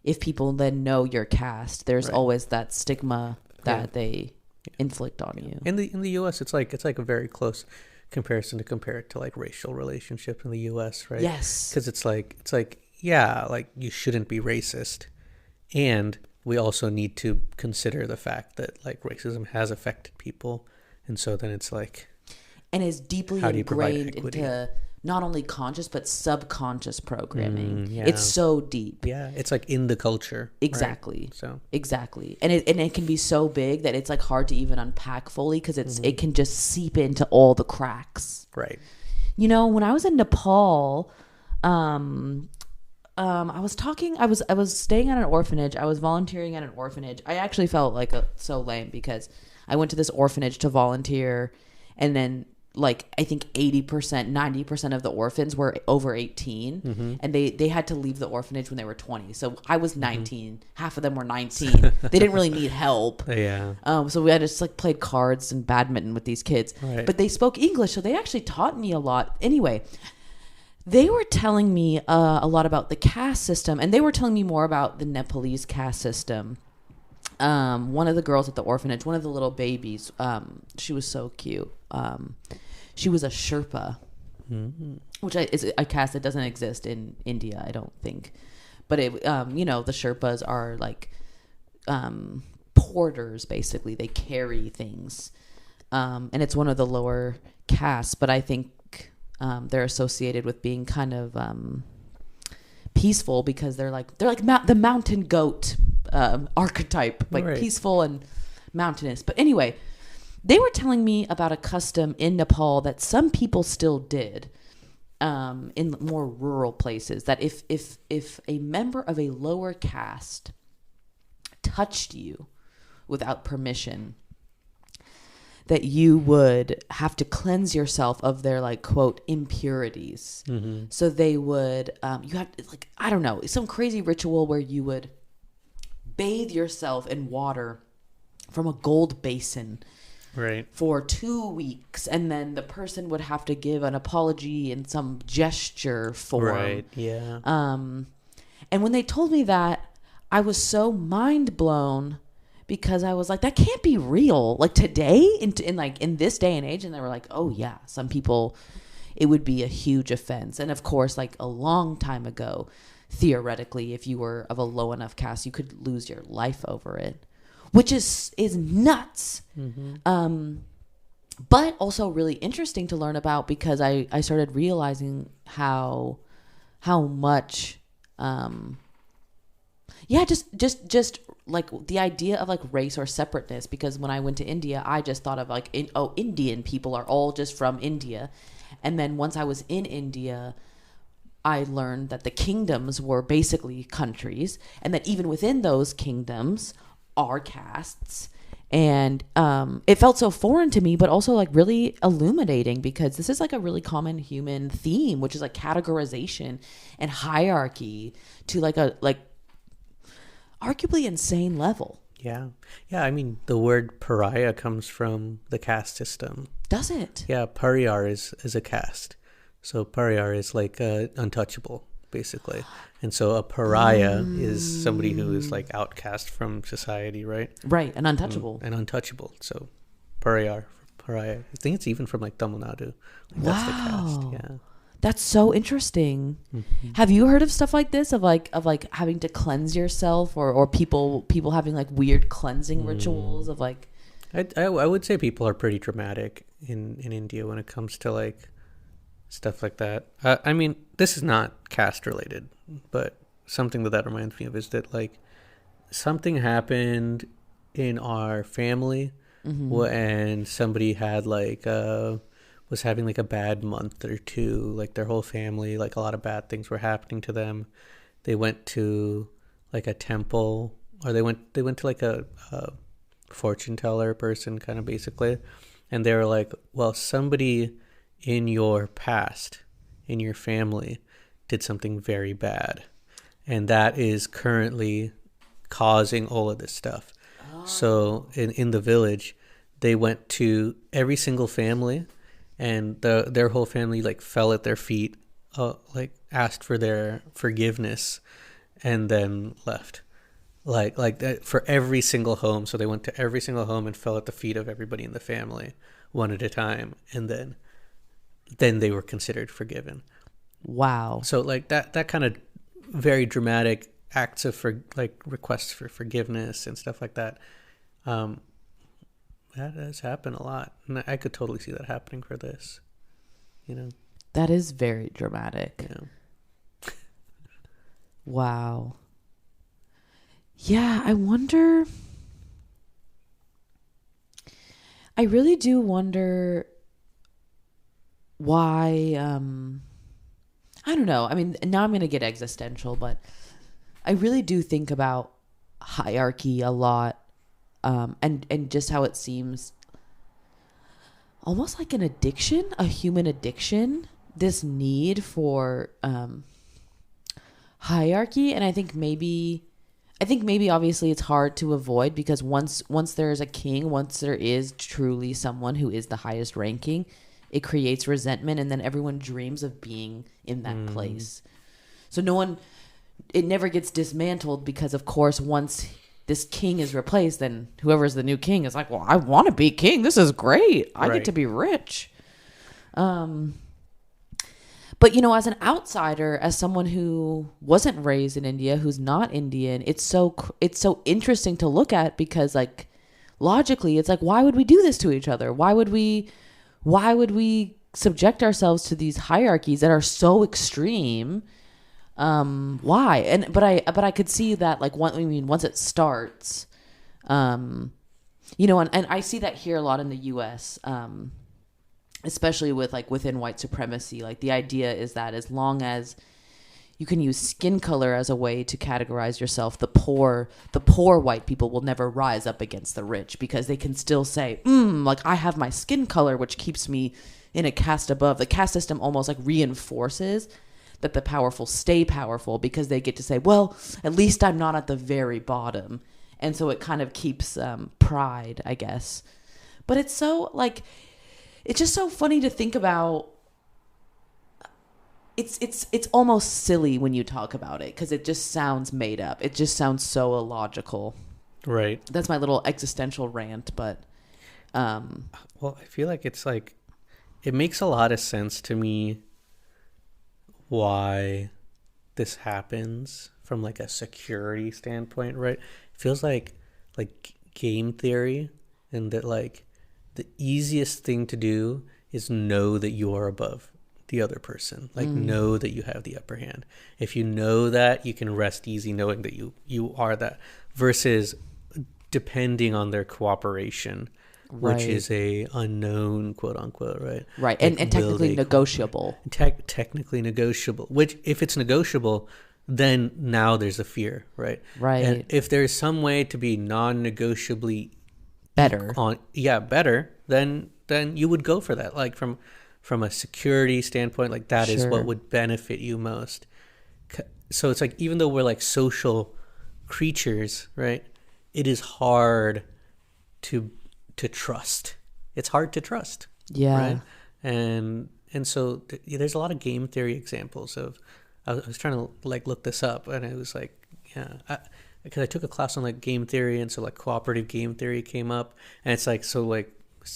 if people then know your caste, there's always that stigma that they inflict on you. In the US, it's like a very close comparison to compare it to like racial relationships in the US, right? Yes. Because it's like yeah, like you shouldn't be racist, and we also need to consider the fact that like racism has affected people, and so then it's like, and is deeply ingrained into not only conscious but subconscious programming. It's so deep. Yeah, it's like in the culture. Exactly. Right? So exactly, and it can be so big that it's like hard to even unpack fully, because it can just seep into all the cracks. Right. You know, when I was in Nepal, I was staying at an orphanage. I was volunteering at an orphanage. I actually felt like so lame, because I went to this orphanage to volunteer, and then like I think 80%, 90% of the orphans were over 18, and they had to leave the orphanage when they were 20. So I was 19. Half of them were 19. They didn't really need help. Yeah. So we had just like played cards and badminton with these kids, but they spoke English, so they actually taught me a lot. Anyway, they were telling me a lot about the caste system, and they were telling me more about the Nepalese caste system. One of the girls at the orphanage, one of the little babies, she was so cute. She was a Sherpa, which is a caste that doesn't exist in India, I don't think. But the Sherpas are like porters, basically. They carry things, and it's one of the lower castes. But I think they're associated with being kind of peaceful, because they're like the mountain goat archetype, like peaceful and mountainous. But anyway, they were telling me about a custom in Nepal that some people still did in more rural places, that if a member of a lower caste touched you without permission, that you would have to cleanse yourself of their like quote impurities. Mm-hmm. So they would you have like, I don't know, some crazy ritual where you would bathe yourself in water from a gold basin Right. for 2 weeks, and then the person would have to give an apology in some gesture form. Right. Yeah. And when they told me that, I was so mind blown, because I was like, that can't be real. Like today, in this day and age, and they were like, oh yeah, some people, it would be a huge offense. And of course, like a long time ago, theoretically, if you were of a low enough caste, you could lose your life over it, which is nuts. Mm-hmm. But also really interesting to learn about, because I started realizing how much, just like the idea of like race or separateness. Because when I went to India, I just thought of like, Indian people are all just from India. And then once I was in India, I learned that the kingdoms were basically countries, and that even within those kingdoms are castes. And it felt so foreign to me, but also like really illuminating, because this is like a really common human theme, which is like categorization and hierarchy to like a arguably insane level. Yeah. Yeah. I mean, the word pariah comes from the caste system. Does it? Yeah. Pariyar is a caste. So pariyar is like untouchable, basically. And so a pariah is somebody who is like outcast from society, right? Right. And untouchable. And untouchable. So pariah. I think it's even from like Tamil Nadu. Like, wow. That's the caste. Yeah. That's so interesting. Mm-hmm. Have you heard of stuff like this, of like having to cleanse yourself, or people having like weird cleansing rituals of like? I would say people are pretty dramatic in India when it comes to like stuff like that. I mean, this is not caste related, but something that reminds me of is that like something happened in our family when somebody had like was having like a bad month or two, like their whole family, like a lot of bad things were happening to them. They went to like a temple, or they went to like a fortune teller person, kind of basically, and they were like, well, somebody in your past, in your family, did something very bad, and that is currently causing all of this stuff. So in the village, they went to every single family, and their whole family like fell at their feet, like asked for their forgiveness, and then left. Like that for every single home. So they went to every single home and fell at the feet of everybody in the family one at a time, and then they were considered forgiven. Wow. So like that kind of very dramatic acts of requests for forgiveness and stuff like that. That does happen a lot, and I could totally see that happening for this. You know, that is very dramatic. Yeah. Wow. Yeah, I wonder. I really do wonder why. I don't know. I mean, now I'm going to get existential, but I really do think about hierarchy a lot. And just how it seems almost like an addiction, a human addiction, this need for hierarchy. And I think maybe obviously it's hard to avoid, because once there's a king, once there is truly someone who is the highest ranking, it creates resentment, and then everyone dreams of being in that place. So it never gets dismantled, because of course once this king is replaced, then whoever's the new king is like, well, I want to be king. This is great. I get to be rich. But, as an outsider, as someone who wasn't raised in India, who's not Indian, it's so interesting to look at, because like logically it's like, why would we do this to each other? Why would we subject ourselves to these hierarchies that are so extreme? Why? But I could see that like once it starts, and I see that here a lot in the US, especially with like within white supremacy. Like the idea is that as long as you can use skin color as a way to categorize yourself. The poor white people will never rise up against the rich because they can still say, like I have my skin color, which keeps me in a caste above. The caste system almost like reinforces that the powerful stay powerful because they get to say, well, at least I'm not at the very bottom. And so it kind of keeps pride, I guess. But it's so like, it's just so funny to think about. It's almost silly when you talk about it because it just sounds made up. It just sounds so illogical. Right. That's my little existential rant, but well, I feel like it's like it makes a lot of sense to me why this happens from like a security standpoint, right? It feels like game theory, and that like the easiest thing to do is know that you are above the other person, like know that you have the upper hand. If you know that, you can rest easy knowing that you are that, versus depending on their cooperation, right. which is a unknown, quote unquote, right? Right. Like, and technically negotiable. Technically negotiable, which if it's negotiable, then now there's a fear, right? Right. And if there's some way to be non-negotiably better, better, then you would go for that. Like from a security standpoint, like that is what would benefit you most. So it's like, even though we're like social creatures, right? It is hard to trust. It's hard to trust. Yeah. Right. And so there's a lot of game theory examples of, I was trying to like look this up, and it was like, because I took a class on like game theory, and so like cooperative game theory came up, and it's like, so like,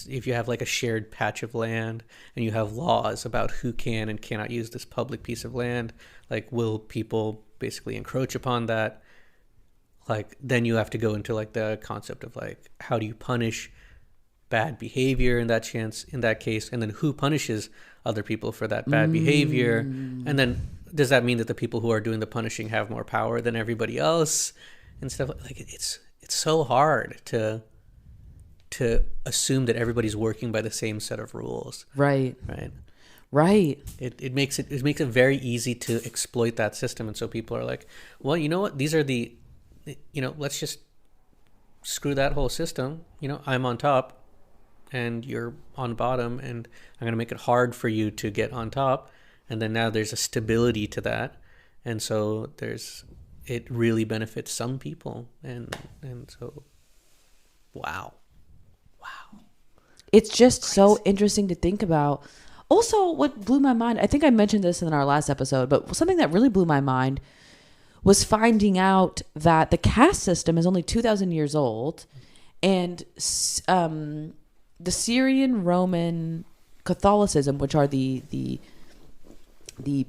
if you have like a shared patch of land and you have laws about who can and cannot use this public piece of land, like will people basically encroach upon that? Like then you have to go into like the concept of like, how do you punish bad behavior in that case, and then who punishes other people for that bad behavior, and then does that mean that the people who are doing the punishing have more power than everybody else and stuff? Like it's so hard to assume that everybody's working by the same set of rules. Right. It makes it very easy to exploit that system. And so people are like, well, you know what? These are let's just screw that whole system. I'm on top and you're on bottom, and I'm going to make it hard for you to get on top. And then now there's a stability to that. And so it really benefits some people. And so, wow. It's just so interesting to think about. Also, what blew my mind, I think I mentioned this in our last episode, but something that really blew my mind was finding out that the caste system is only 2,000 years old, and the Syrian Roman Catholicism, which are the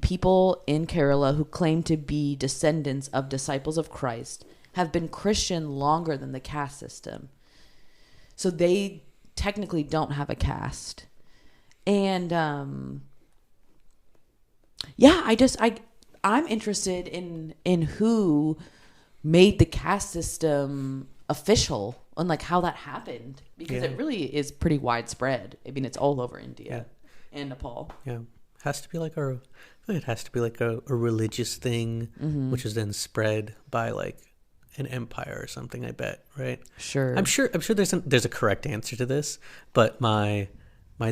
people in Kerala who claim to be descendants of disciples of Christ, have been Christian longer than the caste system. So they technically don't have a caste. And I'm interested in who made the caste system official and like how that happened, because it really is pretty widespread. I mean, it's all over India and Nepal. It has to be like a religious thing, which is then spread by like an empire or something, I bet, right? Sure. I'm sure there's a correct answer to this, but my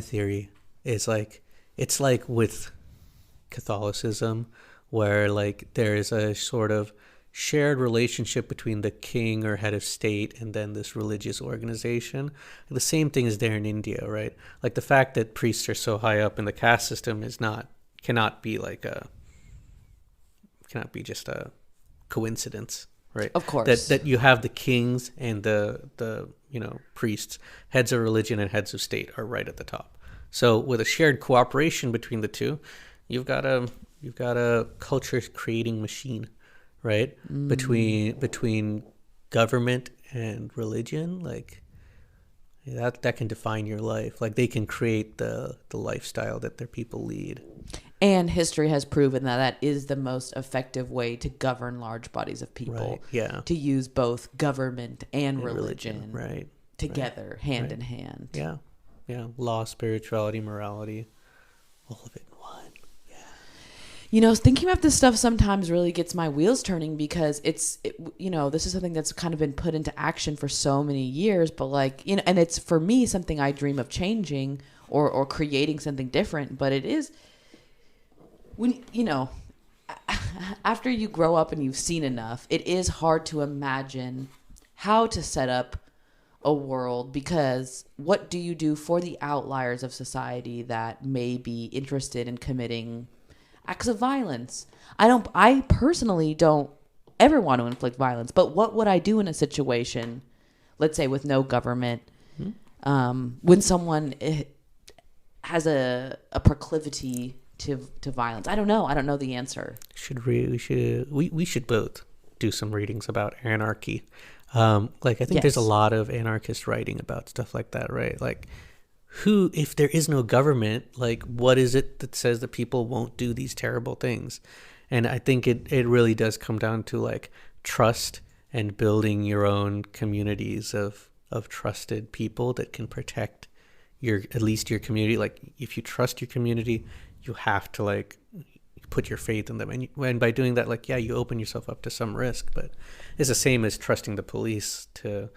theory is like, it's like with Catholicism, where like there is a sort of shared relationship between the king or head of state and then this religious organization. The same thing is there in India, right? Like the fact that priests are so high up in the caste system cannot be just a coincidence, right? Of course. That you have the kings and the priests, heads of religion and heads of state are right at the top. So with a shared cooperation between the two, you've got a culture creating machine, right? Between government and religion, like that can define your life. Like they can create the lifestyle that their people lead. And history has proven that is the most effective way to govern large bodies of people. Right. Yeah. To use both government and religion right, together, hand in hand. Yeah. Yeah. Law, spirituality, morality, all of it in one. Thinking about this stuff sometimes really gets my wheels turning because this is something that's kind of been put into action for so many years, but and it's for me something I dream of changing or creating something different. But it is when, after you grow up and you've seen enough, it is hard to imagine how to set up a world, because what do you do for the outliers of society that may be interested in committing acts of violence? I personally don't ever want to inflict violence, but what would I do in a situation, let's say with no government, when someone has a proclivity to violence? I don't know the answer. We should both do some readings about anarchy. I think there's a lot of anarchist writing about stuff like that, right? Like, if there is no government, like, what is it that says that people won't do these terrible things? And I think it really does come down to like trust and building your own communities of trusted people that can protect at least your community. Like, if you trust your community, you have to like put your faith in them, and by doing that, like, you open yourself up to some risk. But it's the same as trusting the police to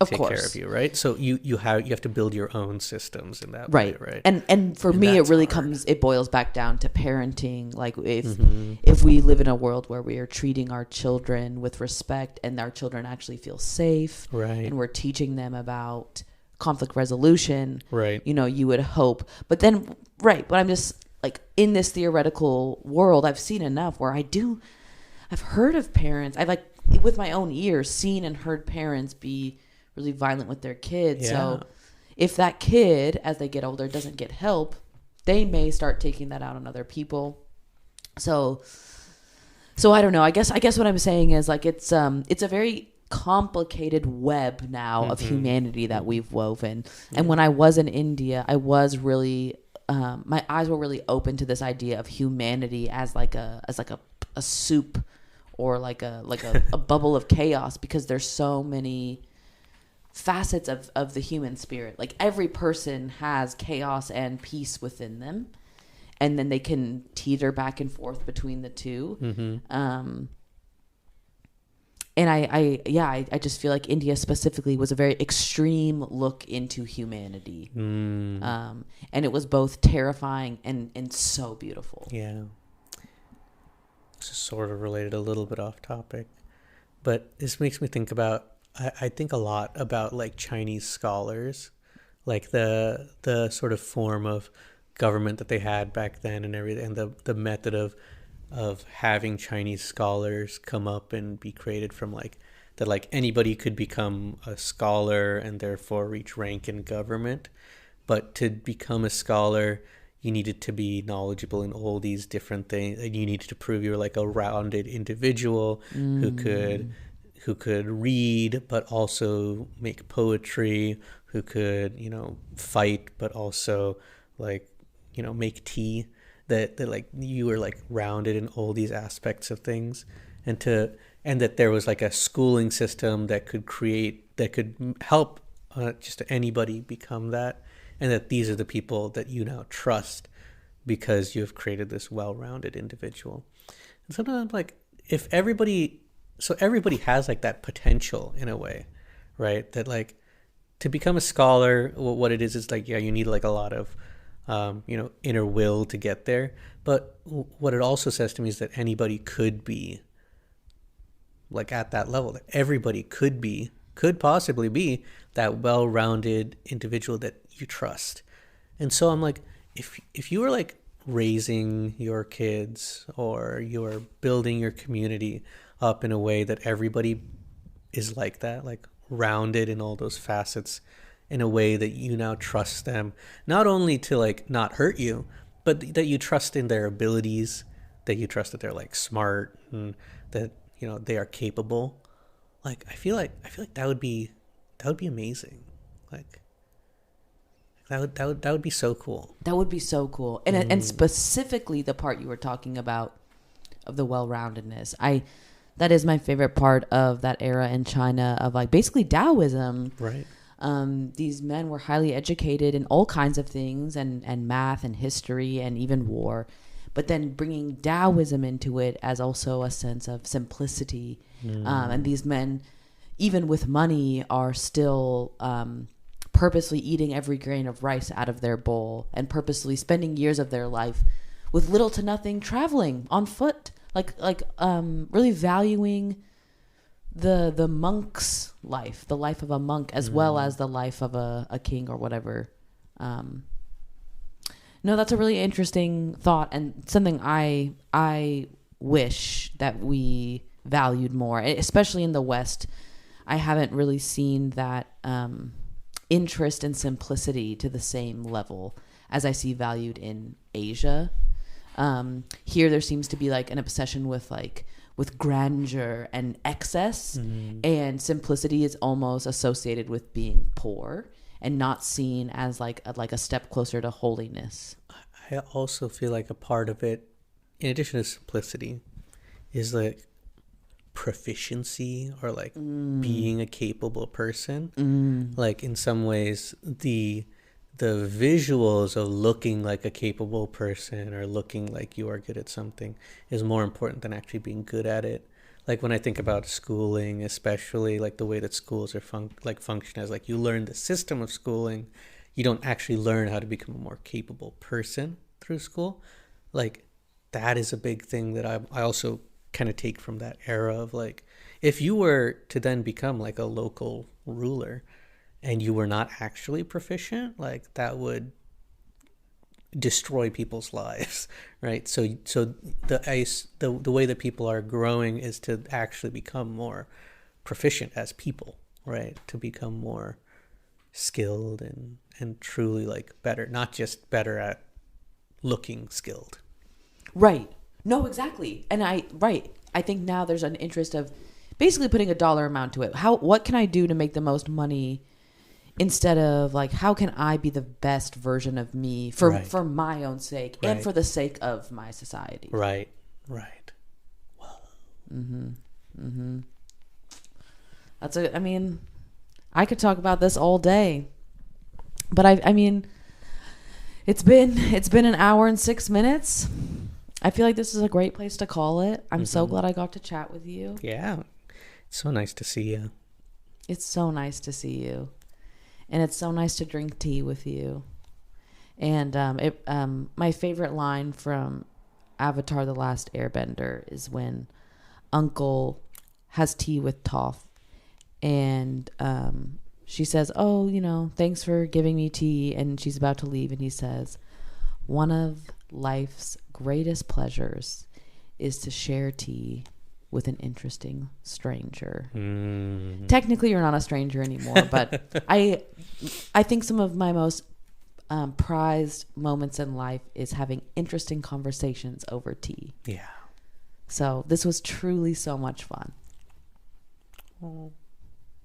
take care of you, right? So you have to build your own systems in that way, right? And for me, it really it boils back down to parenting. Like, if we live in a world where we are treating our children with respect and our children actually feel safe, right, and we're teaching them about conflict resolution, right, you would hope. But then, right, but I'm just like, in this theoretical world, I've seen enough where I've heard of parents, I've like with my own ears seen and heard parents be really violent with their kids. So if that kid, as they get older, doesn't get help, they may start taking that out on other people. So I don't know. I guess what I'm saying is, like, it's a very complicated web now of humanity that we've woven. And when I was in India, I was really my eyes were really open to this idea of humanity as like a soup, or like a bubble of chaos, because there's so many facets of the human spirit. Like, every person has chaos and peace within them, and then they can teeter back and forth between the two. And I just feel like India specifically was a very extreme look into humanity. And it was both terrifying and so beautiful. Yeah. This is sort of related, a little bit off topic, but this makes me think about, I think a lot about like Chinese scholars, like the sort of form of government that they had back then and everything, and the method of having Chinese scholars come up and be created from like that, like anybody could become a scholar and therefore reach rank in government. But to become a scholar, you needed to be knowledgeable in all these different things, and you needed to prove you're like a rounded individual who could read but also make poetry, who could, fight but also like, make tea. That like you were like rounded in all these aspects of things, and that there was like a schooling system that could help just anybody become that, and that these are the people that you now trust because you've created this well-rounded individual. And sometimes I'm like, if everybody has like that potential in a way, right? That like to become a scholar, what it is like, you need like a lot of inner will to get there. But what it also says to me is that anybody could be like at that level, that everybody could possibly be that well-rounded individual that you trust. And so I'm like, if you were like raising your kids, or you're building your community up in a way that everybody is like that, like rounded in all those facets, in a way that you now trust them, not only to like not hurt you, but that you trust in their abilities, that you trust that they're like smart, and that they are capable. Like I feel like that would be amazing. Like that would be so cool. That would be so cool. And specifically the part you were talking about of the well-roundedness. That is my favorite part of that era in China, of like basically Taoism. Right. These men were highly educated in all kinds of things, and math and history and even war, but then bringing Taoism into it as also a sense of simplicity. And these men, even with money, are still purposely eating every grain of rice out of their bowl and purposely spending years of their life with little to nothing traveling on foot, really valuing the monk's life, the life of a monk, as well as the life of a king or whatever. No, that's a really interesting thought, and something I wish that we valued more, especially in the West. I haven't really seen that interest in simplicity to the same level as I see valued in Asia. Here there seems to be like an obsession with grandeur and excess, and simplicity is almost associated with being poor and not seen as like a step closer to holiness. I also feel like a part of it, in addition to simplicity, is like proficiency or like being a capable person. Like in some ways, the visuals of looking like a capable person or looking like you are good at something is more important than actually being good at it. Like when I think about schooling, especially like the way that schools are function as like you learn the system of schooling, you don't actually learn how to become a more capable person through school. Like that is a big thing that I also kind of take from that era of like, if you were to then become like a local ruler and you were not actually proficient, like that would destroy people's lives, right? So the way that people are growing is to actually become more proficient as people, right? To become more skilled and truly like better, not just better at looking skilled. Right. No, exactly. And I think now there's an interest of basically putting a dollar amount to it. What can I do to make the most money, instead of like, how can I be the best version of me for my own sake and for the sake of my society? Right. Wow. I could talk about this all day, but I mean, it's been an hour and 6 minutes. I feel like this is a great place to call it. I'm so glad I got to chat with you. Yeah. It's so nice to see you. It's so nice to see you. And it's so nice to drink tea with you. And my favorite line from Avatar: The Last Airbender is when Uncle has tea with Toph. And she says, "Oh, thanks for giving me tea." And she's about to leave. And he says, "One of life's greatest pleasures is to share tea with an interesting stranger." Technically, you're not a stranger anymore, but I think some of my most prized moments in life is having interesting conversations over tea. Yeah. So this was truly so much fun.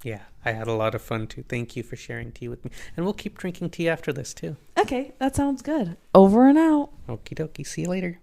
Yeah, I had a lot of fun too. Thank you for sharing tea with me. And we'll keep drinking tea after this too. Okay, that sounds good. Over and out. Okie dokie. See you later.